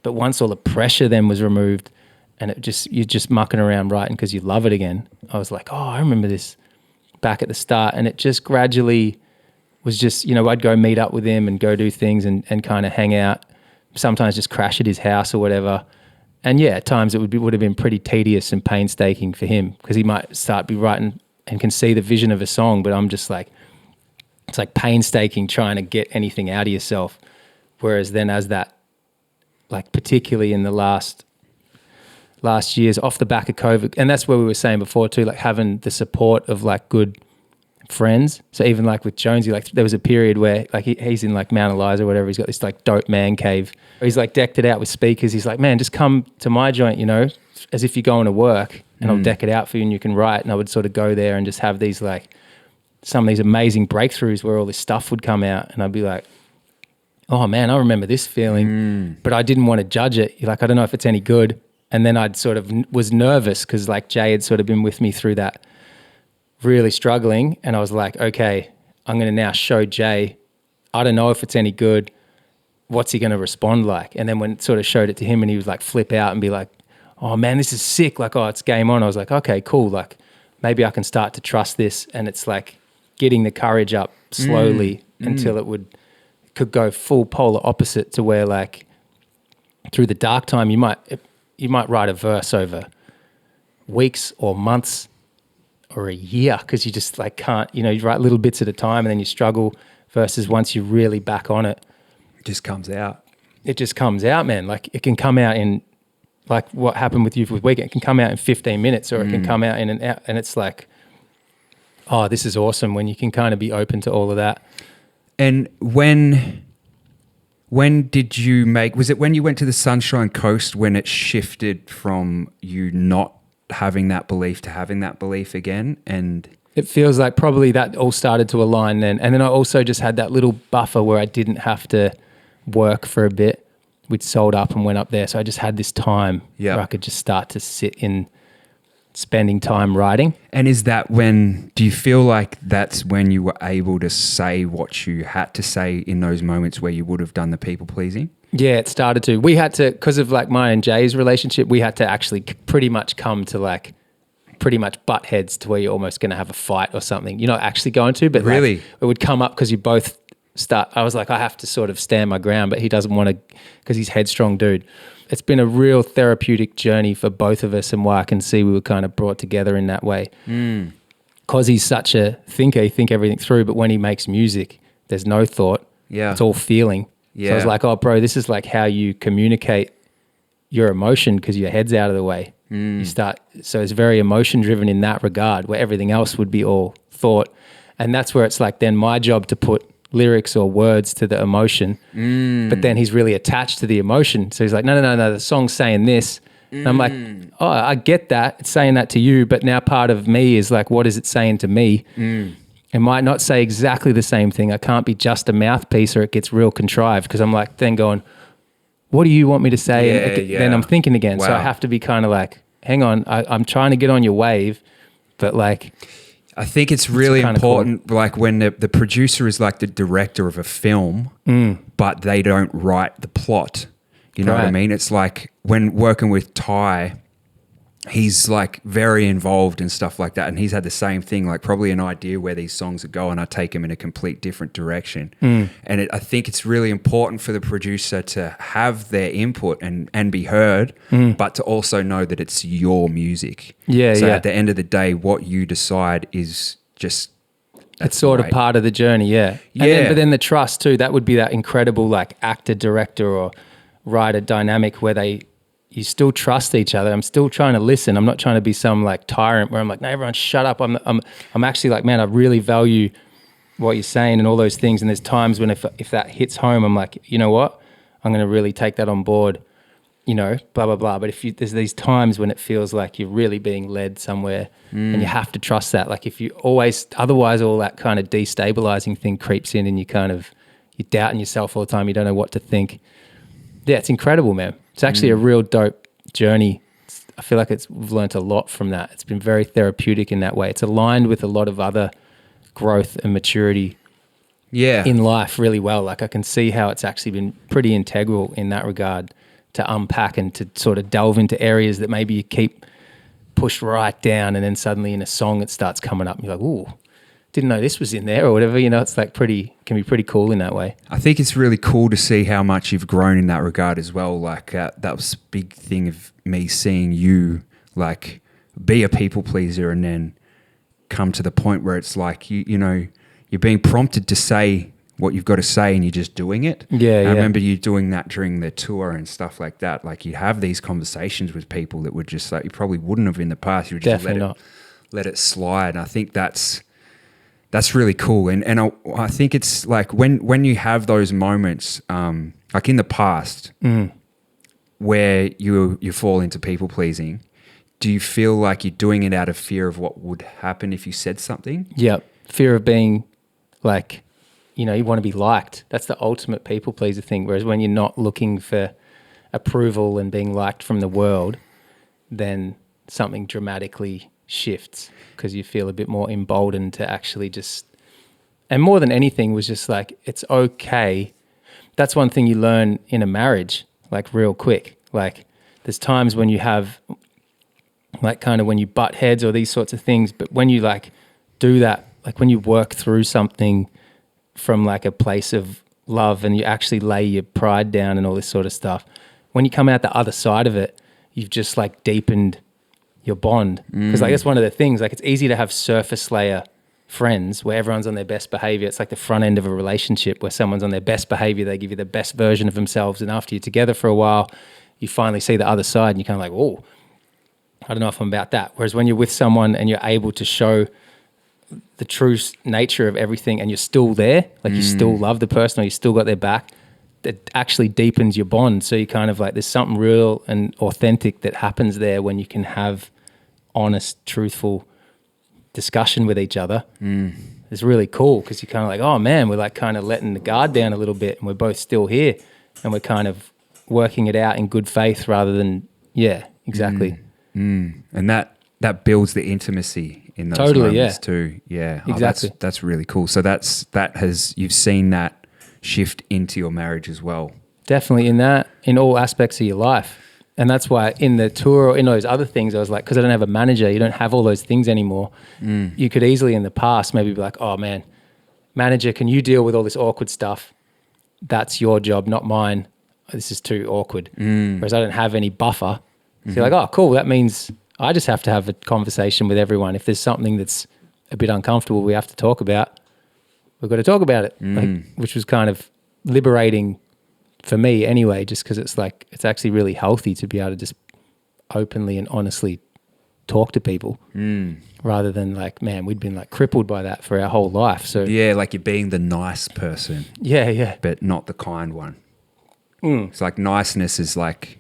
But once all the pressure then was removed and you're just mucking around writing because you love it again, I was like, oh, I remember this back at the start. And it just gradually was just, I'd go meet up with him and go do things and kind of hang out, sometimes just crash at his house or whatever. And yeah, at times it would have been pretty tedious and painstaking for him because he might start be writing and can see the vision of a song, but I'm just like, it's like painstaking trying to get anything out of yourself. Whereas then as that, like particularly in the last years off the back of COVID, and that's where we were saying before too, like having the support of like good friends. So even like with Jonesy, like there was a period where like he's in like Mount Eliza or whatever, he's got this like dope man cave. He's like decked it out with speakers. He's like, man, just come to my joint, as if you're going to work and I'll deck it out for you and you can write. And I would sort of go there and just have these like, some of these amazing breakthroughs where all this stuff would come out and I'd be like, oh man, I remember this feeling, but I didn't want to judge it. You're like, I don't know if it's any good. And then I'd sort of was nervous because like Jay had sort of been with me through that, really struggling. And I was like, okay, I'm going to now show Jay, I don't know if it's any good. What's he going to respond like? And then when it sort of showed it to him and he was like flip out and be like, oh man, this is sick. Like, oh, it's game on. I was like, okay, cool. Like maybe I can start to trust this. And it's like getting the courage up slowly until it could go full polar opposite to where like through the dark time, you might write a verse over weeks or months or a year because you just like can't, you write little bits at a time and then you struggle, versus once you're really back on it. It just comes out. It just comes out, man. Like it can come out in, like what happened with you with Weekend, it can come out in 15 minutes or it can come out in an hour, and it's like, oh, this is awesome when you can kind of be open to all of that. And when did you was it when you went to the Sunshine Coast when it shifted from you not having that belief to having that belief again? And it feels like probably that all started to align then. And then I also just had that little buffer where I didn't have to work for a bit. We'd sold up and went up there. So I just had this time where I could just start to sit in spending time writing. And is that do you feel like that's when you were able to say what you had to say in those moments where you would have done the people pleasing? Yeah, it started to. We had to, because of like mine and Jay's relationship, we had to actually pretty much come to like pretty much butt heads to where you're almost going to have a fight or something. You're not actually going to, but really, like, it would come up because you both start. I was like, I have to sort of stand my ground, but he doesn't want to because he's headstrong dude. It's been a real therapeutic journey for both of us, and why I can see we were kind of brought together in that way. Because he's such a thinker, he think everything through, but when he makes music, there's no thought. Yeah. It's all feeling. Yeah. So I was like, oh, bro, this is like how you communicate your emotion because your head's out of the way. So it's very emotion driven in that regard, where everything else would be all thought. And that's where it's like then my job to put lyrics or words to the emotion, but then he's really attached to the emotion. So he's like, no, the song's saying this. And I'm like, oh, I get that. It's saying that to you, but now part of me is like, what is it saying to me? It might not say exactly the same thing. I can't be just a mouthpiece or it gets real contrived because I'm like then going, what do you want me to say? And then I'm thinking again. Wow. So I have to be kind of like, hang on, I'm trying to get on your wave, but like... I think it's really kinda important, like when the producer is like the director of a film, but they don't write the plot. You know what I Right. mean? It's like when working with Ty, he's like very involved and stuff like that. And he's had the same thing, like probably an idea where these songs are going. I take him in a complete different direction. And I think it's really important for the producer to have their input and be heard, but to also know that it's your music. Yeah, so yeah. at the end of the day, what you decide is just... It's sort of part of the journey, yeah. Yeah. But then the trust too, that would be that incredible like actor, director or writer dynamic where you still trust each other. I'm still trying to listen. I'm not trying to be some like tyrant where I'm like, no, everyone shut up. I'm actually like, man, I really value what you're saying and all those things. And there's times when if that hits home, I'm like, you know what? I'm going to really take that on board, you know, blah, blah, blah. But there's these times when it feels like you're really being led somewhere and you have to trust that. Like if you otherwise all that kind of destabilizing thing creeps in and you're doubting yourself all the time. You don't know what to think. Yeah, it's incredible, man. It's actually a real dope journey. I feel like we've learned a lot from that. It's been very therapeutic in that way. It's aligned with a lot of other growth and maturity in life really well. Like I can see how it's actually been pretty integral in that regard to unpack and to sort of delve into areas that maybe you keep pushed right down and then suddenly in a song it starts coming up and you're like, ooh, didn't know this was in there or whatever. You know, it's like can be pretty cool in that way. I think it's really cool to see how much you've grown in that regard as well. Like that was a big thing of me seeing you like be a people pleaser and then come to the point where it's like, you know, you're being prompted to say what you've got to say and you're just doing it. Yeah, I remember you doing that during the tour and stuff like that. Like you have these conversations with people that would just like, you probably wouldn't have in the past. You would just let it slide. And I think that's really cool. And I think it's like when you have those moments, like in the past where you fall into people pleasing, do you feel like you're doing it out of fear of what would happen if you said something? Yeah. Fear of being like, you know, you want to be liked. That's the ultimate people pleaser thing. Whereas when you're not looking for approval and being liked from the world, then something dramatically shifts because you feel a bit more emboldened to actually just, and more than anything was just like, it's okay. That's one thing you learn in a marriage, like real quick. Like there's times when you have like kind of when you butt heads or these sorts of things, but when you like do that, like when you work through something from like a place of love and you actually lay your pride down and all this sort of stuff, when you come out the other side of it, you've just like deepened your bond. Because like that's one of the things, like it's easy to have surface layer friends where everyone's on their best behavior. It's like the front end of a relationship where someone's on their best behavior, they give you the best version of themselves, and after you're together for a while, you finally see the other side and you're kind of like, oh, I don't know if I'm about that. Whereas when you're with someone and you're able to show the true nature of everything and you're still there, like you still love the person or you still got their back, that actually deepens your bond. So you kind of like, there's something real and authentic that happens there when you can have honest, truthful discussion with each other. It's really cool because you're kind of like, oh man, we're like kind of letting the guard down a little bit and we're both still here and we're kind of working it out in good faith rather than, yeah, exactly. And that builds the intimacy in those moments too. Yeah, exactly. That's really cool. So you've seen that shift into your marriage as well. Definitely in all aspects of your life. And that's why in the tour or in those other things, I was like, because I don't have a manager, you don't have all those things anymore. You could easily in the past maybe be like, oh man, manager, can you deal with all this awkward stuff? That's your job, not mine. This is too awkward. Whereas I don't have any buffer. So you're like, oh, cool. That means I just have to have a conversation with everyone. If there's something that's a bit uncomfortable we have to talk about, we've got to talk about it, which was kind of liberating for me anyway, just because it's like, it's actually really healthy to be able to just openly and honestly talk to people rather than like, man, we'd been like crippled by that for our whole life. So yeah, like you're being the nice person. Yeah. But not the kind one. It's like niceness is like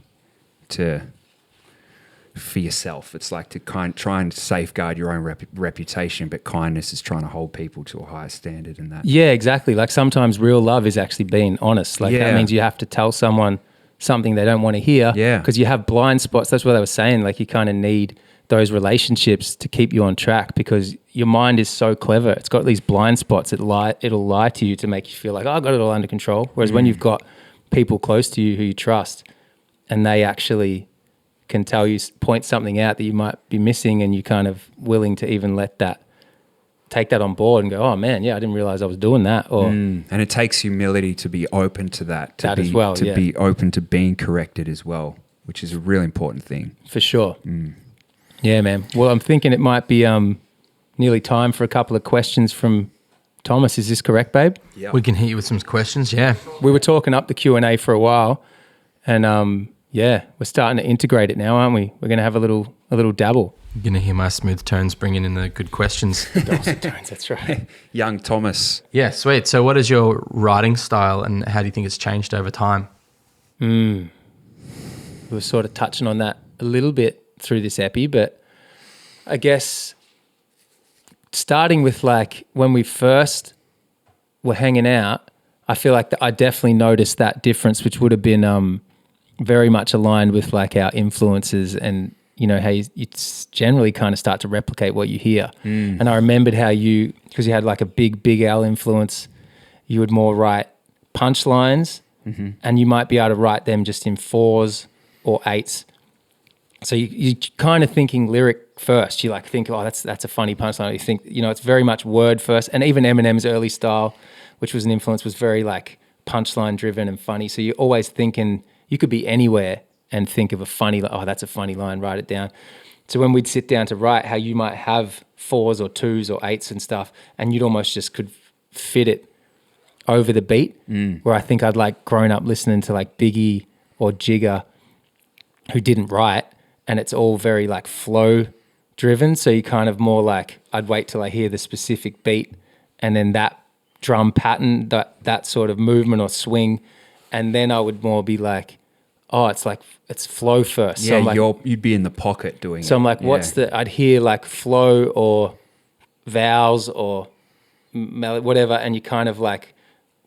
for yourself. It's like to try and safeguard your own reputation, but kindness is trying to hold people to a higher standard in that. Yeah, exactly. Like sometimes real love is actually being honest. Like that means you have to tell someone something they don't want to hear because you have blind spots. That's what I was saying. Like you kind of need those relationships to keep you on track, because your mind is so clever. It's got these blind spots. It'll lie to you to make you feel like, oh, I got it all under control. Whereas when you've got people close to you who you trust, and they actually can tell you, point something out that you might be missing, and you're kind of willing to even take that on board and go, oh man, yeah, I didn't realize I was doing that. Or and it takes humility to be open to that, to be open to being corrected as well, which is a really important thing. For sure. Yeah, man. Well, I'm thinking it might be nearly time for a couple of questions from Thomas. Is this correct, babe? Yeah. We can hit you with some questions, yeah. We were talking up the Q&A for a while, and we're starting to integrate it now, aren't we? We're going to have a little dabble. You're going to hear my smooth tones bringing in the good questions. Dulcet tones, that's right. Young Thomas. Yeah, sweet. So what is your writing style, and how do you think it's changed over time? We were sort of touching on that a little bit through this epi, but I guess starting with like when we first were hanging out, I feel like I definitely noticed that difference, which would have been very much aligned with like our influences, and you know how you generally kind of start to replicate what you hear. And I remembered how because you had like a big L influence, you would more write punchlines, and you might be able to write them just in 4s or 8s. So you're kind of thinking lyric first. You like think, oh, that's a funny punchline. You think, it's very much word first. And even Eminem's early style, which was an influence, was very like punchline driven and funny. So you're always thinking, you could be anywhere and think of a funny, oh, that's a funny line, write it down. So when we'd sit down to write, how you might have 4s or 2s or 8s and stuff, and you'd almost just could fit it over the beat, where I think I'd like grown up listening to like Biggie or Jigga, who didn't write, and it's all very like flow driven. So you kind of more like, I'd wait till I hear the specific beat, and then that drum pattern, that sort of movement or swing, and then I would more be like, oh, it's flow first. Yeah, so like, you'd be in the pocket doing it. So I'm like, I'd hear like flow or vowels or whatever, and you kind of like,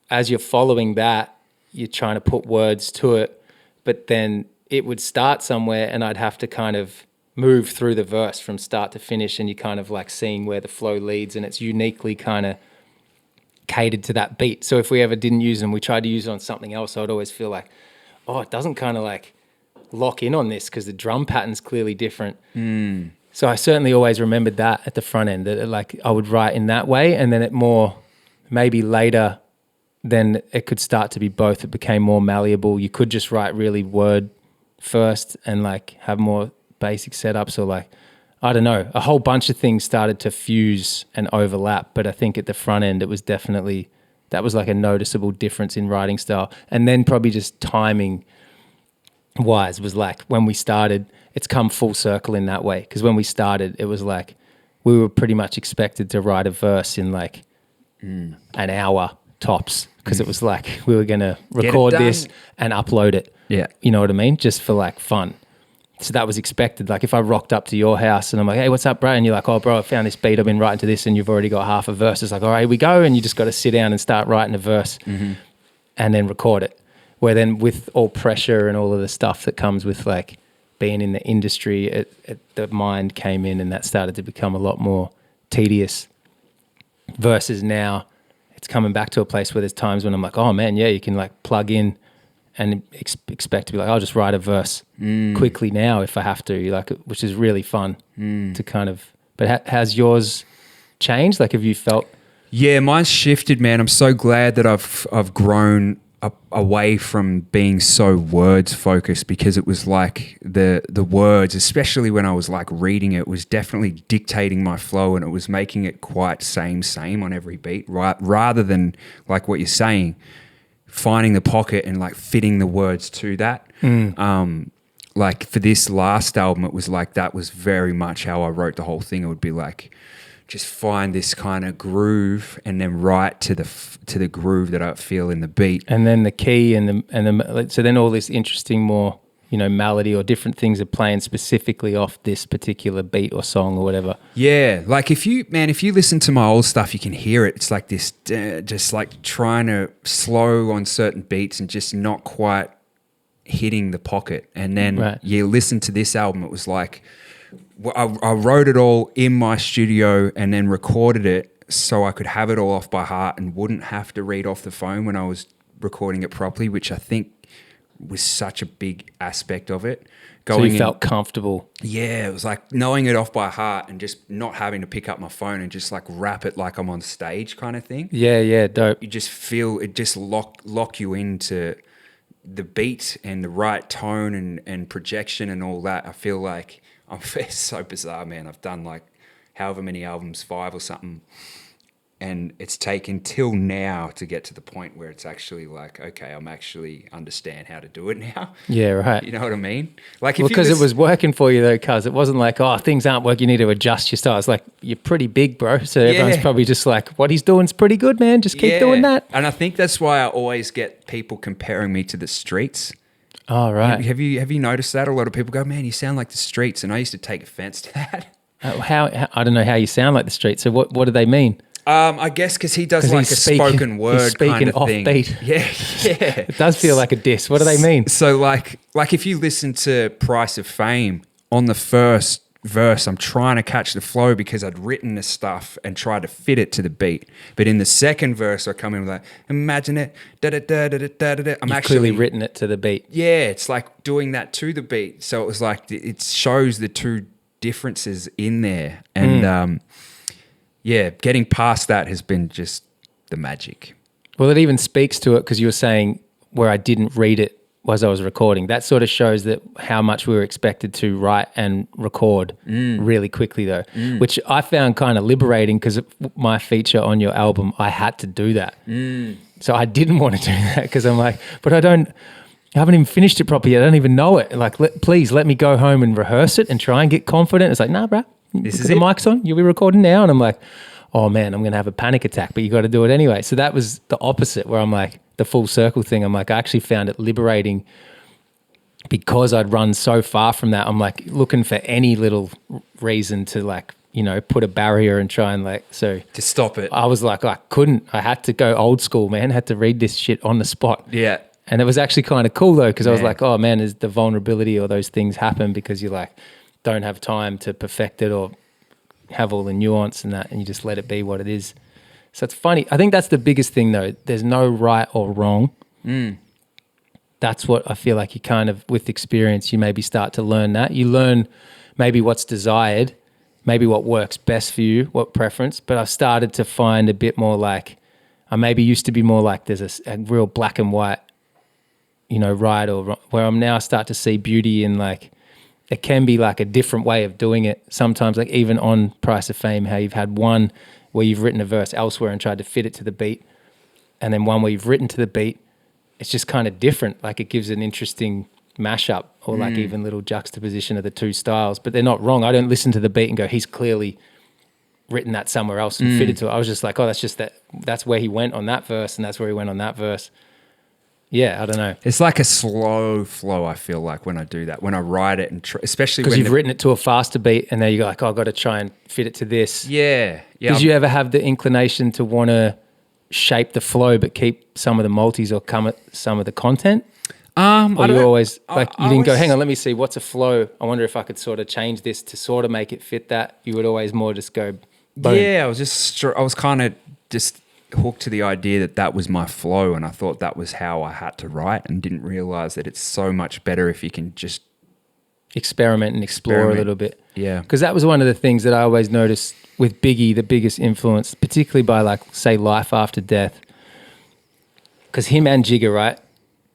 as you're following that, you're trying to put words to it, but then it would start somewhere and I'd have to kind of move through the verse from start to finish, and you're kind of like seeing where the flow leads, and it's uniquely kind of catered to that beat. So if we ever didn't use them, we tried to use it on something else, I'd always feel like, oh, it doesn't kind of like lock in on this because the drum pattern's clearly different. So I certainly always remembered that at the front end, that like I would write in that way, and then it more, maybe later, then it could start to be both. It became more malleable. You could just write really word first and like have more basic setups, or like, I don't know, a whole bunch of things started to fuse and overlap. But I think at the front end, it was definitely, that was like a noticeable difference in writing style. And then probably just timing wise was like, when we started, it's come full circle in that way. Because when we started, it was like, we were pretty much expected to write a verse in like an hour tops, because it was like, we were going to record this and upload it. Yeah. You know what I mean? Just for like fun. So that was expected. Like if I rocked up to your house and I'm like, hey, what's up, bro? And you're like, oh, bro, I found this beat. I've been writing to this, and you've already got half a verse. It's like, all right, here we go. And you just got to sit down and start writing a verse and then record it. Where then with all pressure and all of the stuff that comes with like being in the industry, the mind came in, and that started to become a lot more tedious, versus now it's coming back to a place where there's times when I'm like, oh man, yeah, you can like plug in and expect to be like, I'll just write a verse quickly now if I have to, like, which is really fun to kind of, but has yours changed? Like, have you felt? Yeah, mine's shifted, man. I'm so glad that I've grown away from being so words focused, because it was like the words, especially when I was like reading it, was definitely dictating my flow, and it was making it quite same on every beat, right? Rather than like what you're saying, finding the pocket and like fitting the words to that. Like for this last album, it was like, that was very much how I wrote the whole thing. It would be like, just find this kind of groove and then write to the groove that I feel in the beat. And then the key and the so then all this interesting more, melody or different things are playing specifically off this particular beat or song or whatever. Yeah, like if you listen to my old stuff, you can hear it. It's like this, just like trying to slow on certain beats and just not quite hitting the pocket. And then you listen to this album, it was like I wrote it all in my studio and then recorded it so I could have it all off by heart and wouldn't have to read off the phone when I was recording it properly, which I think was such a big aspect of it. So you felt comfortable. Yeah, it was like knowing it off by heart and just not having to pick up my phone and just like rap it like I'm on stage kind of thing. Yeah, dope. You just feel it just lock you into the beat and the right tone and projection and all that. I feel like it's so bizarre, man. I've done like however many albums, 5 or something. And it's taken till now to get to the point where it's actually like, okay, I'm actually understand how to do it now. Yeah, right. You know what I mean? Like, because it was working for you though, cuz it wasn't like, oh, things aren't working, you need to adjust your style. It's like, you're pretty big, bro. So everyone's probably just like, what he's doing's pretty good, man. Just keep doing that. And I think that's why I always get people comparing me to the Streets. Oh, right. Have you noticed that? A lot of people go, man, you sound like the Streets. And I used to take offense to that. How I don't know how you sound like the Streets. So what do they mean? I guess because he does like a spoken word kind of thing. Offbeat. Yeah. It does feel like a diss. What do they mean? So like if you listen to Price of Fame, on the first verse, I'm trying to catch the flow because I'd written the stuff and tried to fit it to the beat. But in the second verse, I come in with like, imagine it, da-da-da-da-da-da-da. I'm actually clearly written it to the beat. Yeah, it's like doing that to the beat. So it was like, it shows the two differences in there. And yeah, getting past that has been just the magic. Well, it even speaks to it because you were saying where I didn't read it as I was recording. That sort of shows that how much we were expected to write and record really quickly though, which I found kind of liberating because my feature on your album, I had to do that. So I didn't want to do that because I'm like, but I haven't even finished it properly yet. I don't even know it. Like, please let me go home and rehearse it and try and get confident. It's like, nah, bro. This is the mic's on. You'll be recording now. And I'm like, oh man, I'm going to have a panic attack, but you got to do it anyway. So that was the opposite where I'm like, the full circle thing. I'm like, I actually found it liberating because I'd run so far from that. I'm like looking for any little reason to like, you know, put a barrier and try and like, so to stop it. I was like, I couldn't. I had to go old school, man. I had to read this shit on the spot. Yeah. And it was actually kind of cool though, because I was like, oh man, is the vulnerability or those things happen because you like don't have time to perfect it or have all the nuance and that, and you just let it be what it is. So it's funny. I think that's the biggest thing though. There's no right or wrong. That's what I feel like you kind of, with experience, you maybe start to learn that. You learn maybe what's desired, maybe what works best for you, what preference. But I've started to find a bit more like, I maybe used to be more like there's a real black and white, you know, right or wrong, where I'm now start to see beauty in like, it can be like a different way of doing it. Sometimes like even on Price of Fame, how you've had one where you've written a verse elsewhere and tried to fit it to the beat, and then one where you've written to the beat. It's just kind of different. Like it gives an interesting mashup or like even little juxtaposition of the two styles, but they're not wrong. I don't listen to the beat and go, he's clearly written that somewhere else and fitted to it. I was just like, oh, that's just that's where he went on that verse and that's where he went on that verse. Yeah, I don't know. It's like a slow flow, I feel like, when I do that, when I write it, and especially because you've written it to a faster beat and then you go like, oh, I've got to try and fit it to this. Yeah. Did you ever have the inclination to want to shape the flow but keep some of the multis or some of the content? Or you always, like, you didn't go, hang on, let me see, what's a flow? I wonder if I could sort of change this to sort of make it fit that. You would always more just go, boom. Yeah, I was kind of just hooked to the idea that was my flow, and I thought that was how I had to write, and didn't realize that it's so much better if you can just experiment and explore a little bit. Yeah. Because that was one of the things that I always noticed with Biggie, the biggest influence, particularly by like, say, Life After Death. Because him and Jigga, right,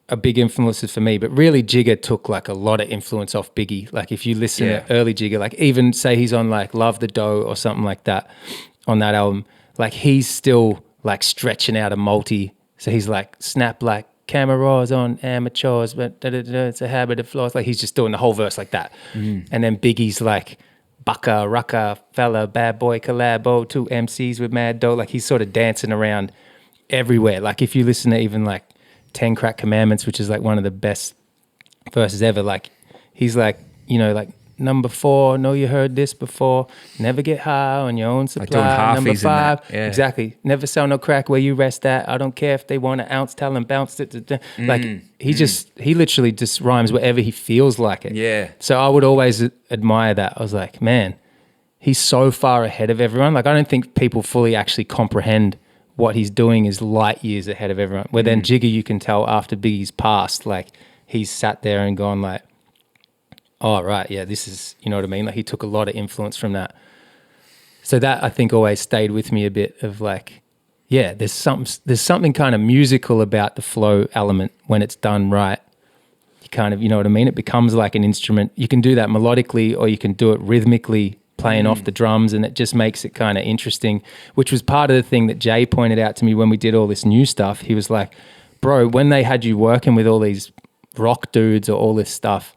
are big influences for me, but really Jigga took like a lot of influence off Biggie. Like if you listen to early Jigga, like even say he's on like Love the Dough or something like that on that album, like he's still like stretching out a multi. So he's like, snap like cameras on amateurs, but it's a habit of flaws. Like he's just doing the whole verse like that. And then Biggie's like, bucka, rucka, fella, bad boy, collabo, 2 MCs with mad dough. Like he's sort of dancing around everywhere. Like if you listen to even like 10 Crack Commandments, which is like one of the best verses ever, like he's like, you know, like number 4, know you heard this before. Never get high on your own supply. doing halfies Number in 5, that, yeah. exactly. Never sell no crack where you rest at. I don't care if they want an ounce, tell them bounce it. Like he literally just rhymes wherever he feels like it. Yeah. So I would always admire that. I was like, man, he's so far ahead of everyone. Like I don't think people fully actually comprehend what he's doing is light years ahead of everyone. Where then Jigga, you can tell after Biggie's passed, like he's sat there and gone like, oh, right, yeah, this is, you know what I mean? Like he took a lot of influence from that. So that I think always stayed with me a bit of like, yeah, there's something kind of musical about the flow element when it's done right. You kind of, you know what I mean? It becomes like an instrument. You can do that melodically or you can do it rhythmically, playing off the drums, and it just makes it kind of interesting, which was part of the thing that Jay pointed out to me when we did all this new stuff. He was like, bro, when they had you working with all these rock dudes or all this stuff,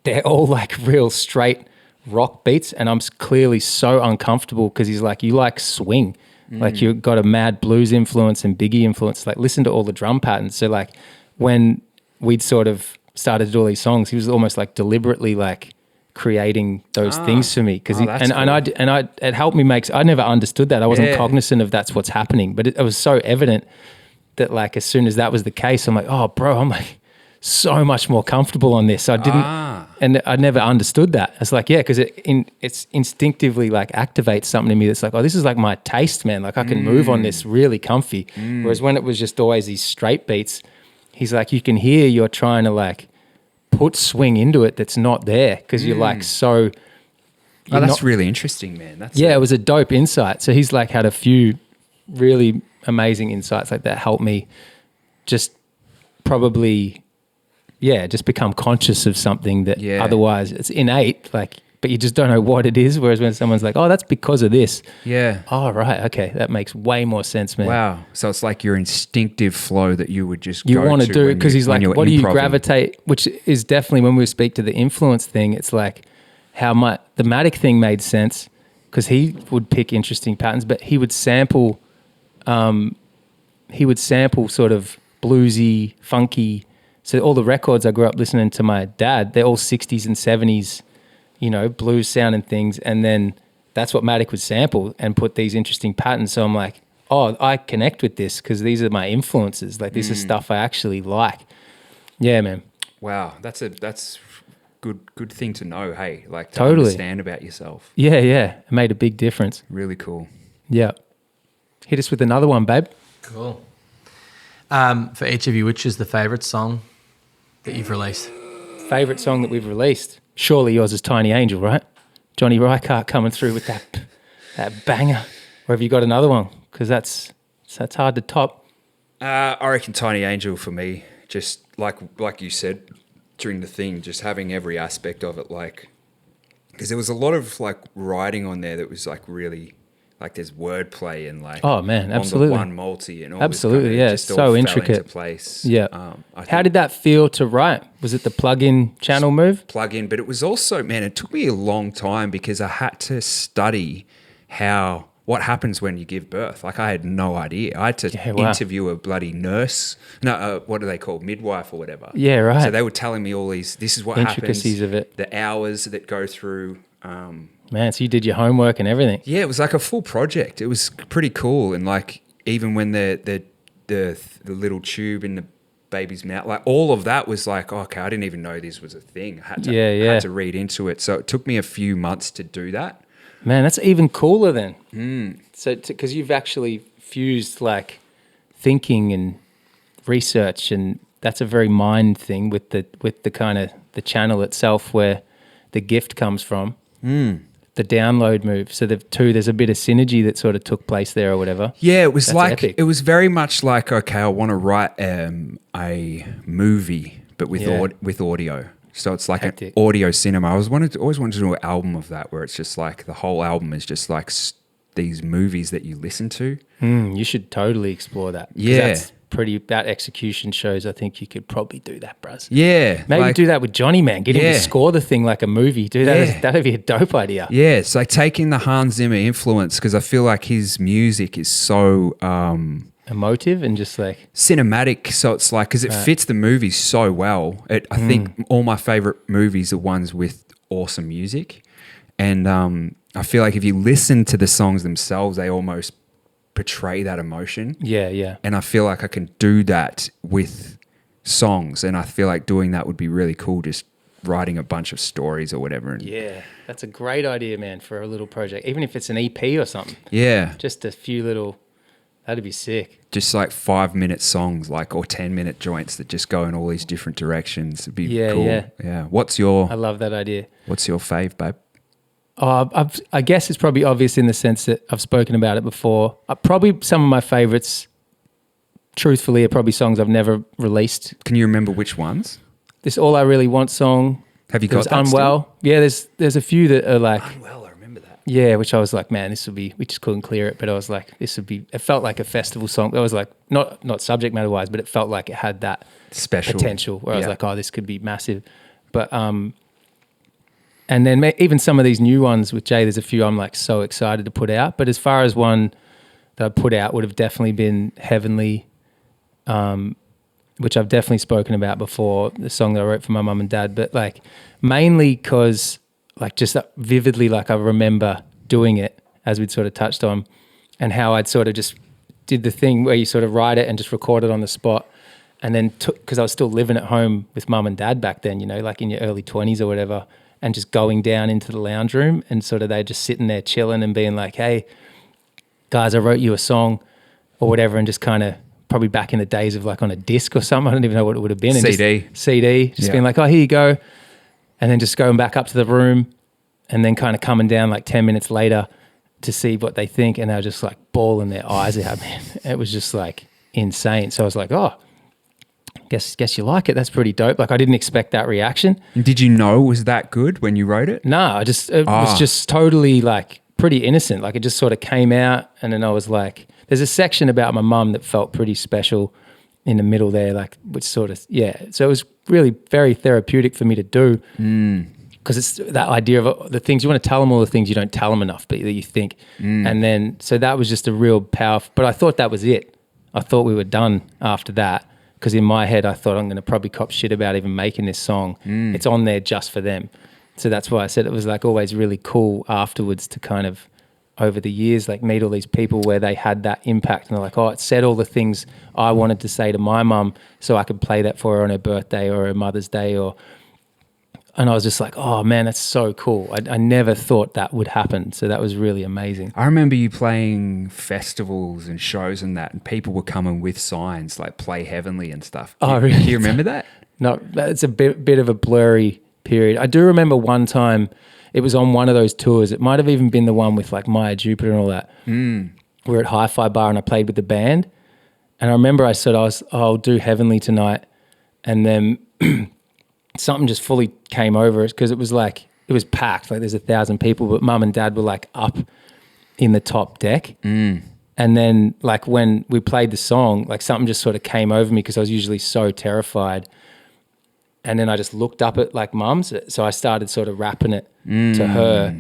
they're all like real straight rock beats, and I'm clearly so uncomfortable because he's like, you like swing. Like you've got a mad blues influence and Biggie influence. Like listen to all the drum patterns. So like when we'd sort of started to do all these songs, he was almost like deliberately like creating those things for me. Cause it helped me I never understood that. I wasn't cognizant of that's what's happening, but it was so evident that like, as soon as that was the case, I'm like, oh bro, I'm like so much more comfortable on this. I didn't, and I never understood that. It's like, yeah, because it's instinctively like activates something in me that's like, oh, this is like my taste, man. Like I can move on this really comfy. Whereas when it was just always these straight beats, he's like, you can hear you're trying to like put swing into it that's not there because you're like so. That's really interesting, man. It was a dope insight. So he's like had a few really amazing insights like that help me just probably just become conscious of something that otherwise it's innate, like, but you just don't know what it is. Whereas when someone's like, oh, that's because of this. Yeah. Oh, right. Okay. That makes way more sense, man. Wow. So it's like your instinctive flow that you would just you want to do it because he's like, what do you gravitate? Which is definitely when we speak to the influence thing, it's like how much the Matic thing made sense because he would pick interesting patterns, but he would sample sort of bluesy, funky. So all the records I grew up listening to my dad, they're all 60s and 70s, you know, blues sound and things. And then that's what Matic would sample and put these interesting patterns. So I'm like, oh, I connect with this because these are my influences. Like this is stuff I actually like. Yeah, man. Wow. That's good thing to know, hey? Like to totally understand about yourself. Yeah. It made a big difference. Really cool. Yeah. Hit us with another one, babe. Cool. For each of you, which is the favourite song that you've released? Favourite song that we've released? Surely yours is Tiny Angel, right? Johnny Reichardt coming through with that banger. Or have you got another one? Because that's hard to top. I reckon Tiny Angel for me, just like you said during the thing, just having every aspect of it, like, because there was a lot of like writing on there that was like really, like there's wordplay and like, oh man, absolutely, on the one multi and all absolutely, this kind of, so all intricate fell into place. Yeah. How did that feel to write? Was it the plug-in channel move? Plug-in, but it was also, man, it took me a long time because I had to study what happens when you give birth. Like I had no idea. I had to interview a bloody nurse. No, what are they called? Midwife or whatever. Yeah, right. So they were telling me all these, this is what intricacies happens. of it. The hours that go through. Man, so you did your homework and everything. Yeah, it was like a full project. It was pretty cool. And like, even when the little tube in the baby's mouth, like all of that was like, oh, okay, I didn't even know this was a thing. I had to read into it. So it took me a few months to do that. Man, that's even cooler then. So, because you've actually fused like thinking and research, and that's a very mind thing with the kind of the channel itself where the gift comes from. The download move. So there's a bit of synergy that sort of took place there or whatever. Yeah, it was That's like epic. It was very much like, okay, I want to write a movie, but with audio. So it's like Hectic. an audio cinema. I always wanted to do an album of that where it's just like the whole album is just like these movies that you listen to. You should totally explore that. Yeah. That execution shows I think you could probably do that, bros. Yeah. Maybe do that with Johnny, man. Get him to score the thing like a movie. Do that. Yeah. That'd be a dope idea. Yeah. It's like taking the Hans Zimmer influence because I feel like his music is so emotive and just like cinematic. So it's like, because it fits the movie so well. I think all my favorite movies are ones with awesome music. And I feel like if you listen to the songs themselves, they almost portray that emotion. Yeah, yeah. And I feel like I can do that with songs. And I feel like doing that would be really cool, just writing a bunch of stories or whatever. And Yeah, that's a great idea, man, for a little project. Even if it's an EP or something. yeah. Just a few little, that'd be sick. Just like 5-minute songs, like, or 10-minute joints that just go in all these different directions. It'd be cool. Yeah. What's I your love that idea. fave, babe? I guess it's probably obvious in the sense that I've spoken about it before. Probably some of my favorites, truthfully, are probably songs I've never released. Can you remember which ones? This All I Really Want song. Have you There's got that Unwell. still? Yeah, there's a few that are like, Unwell, I remember that. yeah, which I was like, man, this would be, we just couldn't clear it, but I was like, this would be, it felt like a festival song. It was like, not subject matter wise, but it felt like it had that Special potential where I was like, oh, this could be massive. But, and then even some of these new ones with Jay, there's a few I'm like so excited to put out. But as far as one that I put out would have definitely been Heavenly, which I've definitely spoken about before, the song that I wrote for my mum and dad. But like mainly because like just vividly, like I remember doing it as we'd sort of touched on, and how I'd sort of just did the thing where you sort of write it and just record it on the spot. And then because I was still living at home with mum and dad back then, you know, like in your early 20s or whatever, and just going down into the lounge room and sort of they just sitting there chilling and being like, hey, guys, I wrote you a song or whatever, and just kind of probably back in the days of like on a disc or something. I don't even know what it would have been. CD. Just being like, oh, here you go. And then just going back up to the room and then kind of coming down like 10 minutes later to see what they think. And they were just like bawling their eyes out, man. It was just like insane. So I was like, oh, guess you like it. That's pretty dope. Like I didn't expect that reaction. And did you know it was that good when you wrote it? No, it was just totally like pretty innocent. Like it just sort of came out, and then I was like, there's a section about my mum that felt pretty special in the middle there, like which sort of, yeah. So it was really very therapeutic for me to do because it's that idea of the things you want to tell them, all the things you don't tell them enough, but that you think. And then, so that was just a real powerful, but I thought that was it. I thought we were done after that. Because in my head, I thought I'm going to probably cop shit about even making this song. It's on there just for them. So that's why I said it was like always really cool afterwards to kind of, over the years, like meet all these people where they had that impact. And they're like, oh, it said all the things I wanted to say to my mum so I could play that for her on her birthday or her Mother's Day. And I was just like, oh man, that's so cool. I never thought that would happen. So that was really amazing. I remember you playing festivals and shows and that, and people were coming with signs like "Play Heavenly" and stuff. Really? Do you remember that? No, it's a bit of a blurry period. I do remember one time it was on one of those tours. It might have even been the one with like Maya Jupiter and all that. We're at Hi-Fi Bar and I played with the band. And I remember I said, I'll do Heavenly tonight. And then something just fully came over us because it was like, it was packed. Like there's 1,000 people, but mum and dad were like up in the top deck. And then like when we played the song, like something just sort of came over me because I was usually so terrified. And then I just looked up at like mum's. So I started sort of rapping it to her,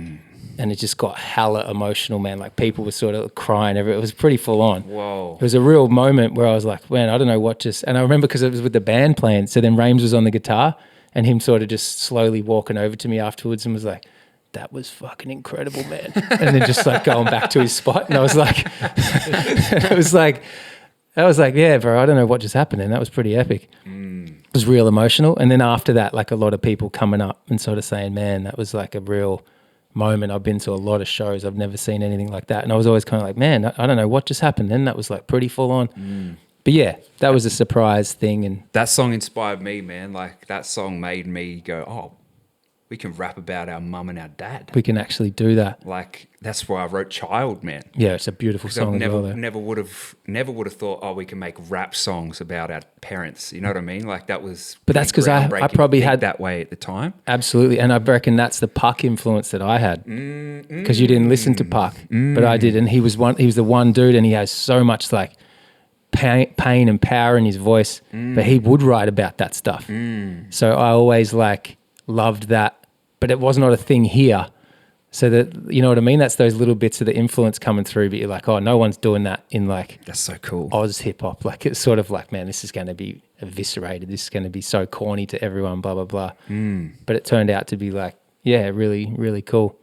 and it just got hella emotional, man. Like people were sort of crying. It was pretty full on. Whoa. It was a real moment where I was like, man, I don't know what just, and I remember because it was with the band playing. So then Rames was on the guitar and him sort of just slowly walking over to me afterwards and was like, that was fucking incredible, man. And then just like going back to his spot. And I was like, I was like, yeah, bro, I don't know what just happened. And that was pretty epic. It was real emotional. And then after that, like a lot of people coming up and sort of saying, man, that was like a real moment. I've been to a lot of shows. I've never seen anything like that. And I was always kind of like, man, I don't know what just happened. Then that was like pretty full on. But yeah, that was a surprise thing. And that song inspired me, man. Like that song made me go, oh, we can rap about our mum and our dad. We can actually do that. Like that's why I wrote Child, man. Yeah, it's a beautiful song. Never would have thought, oh, we can make rap songs about our parents. You know what I mean? Like that was. But that's because I probably had that way at the time. Absolutely, and I reckon that's the Puck influence that I had because you didn't listen to Puck, but I did, and he was the one dude, and he has so much like pain and power in his voice, but he would write about that stuff. So I always like loved that. But it was not a thing here. So that, you know what I mean? That's those little bits of the influence coming through, but you're like, oh, no one's doing that in like... That's so cool. Oz hip hop. Like it's sort of like, man, this is going to be eviscerated. This is going to be so corny to everyone, blah, blah, blah. But it turned out to be like yeah, really, really cool.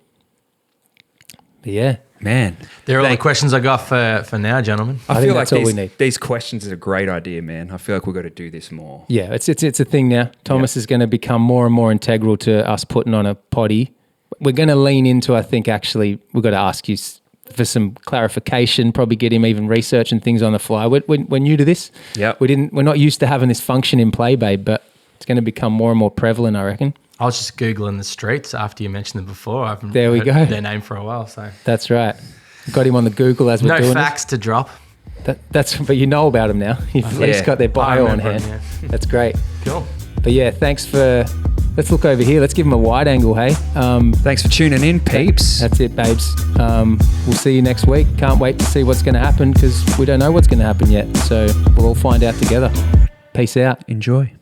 But yeah, Man, They're all the questions I got for now, gentlemen. I think feel like that's all we need. these questions are a great idea, man. I feel like we've got to do this more. yeah, it's a thing now. Thomas is going to become more and more integral to us putting on a potty. We're going to lean into, I think, actually, we've got to ask you for some clarification, probably get him even researching things on the fly. We're new to this. Yep. We're not used to having this function in play, babe, but it's going to become more and more prevalent, I reckon. I was just Googling the streets after you mentioned them before. I haven't There we heard go. their name for a while, so That's right. Got him on the Google as we're no doing facts to drop. But you know about them now. You've at least got their bio on remember hand. them, That's great. Cool. But yeah, thanks for. Let's look over here. Let's give them a wide angle, hey. Thanks for tuning in, peeps. That's it, babes. We'll see you next week. Can't wait to see what's going to happen because we don't know what's going to happen yet. So we'll all find out together. Peace out. Enjoy.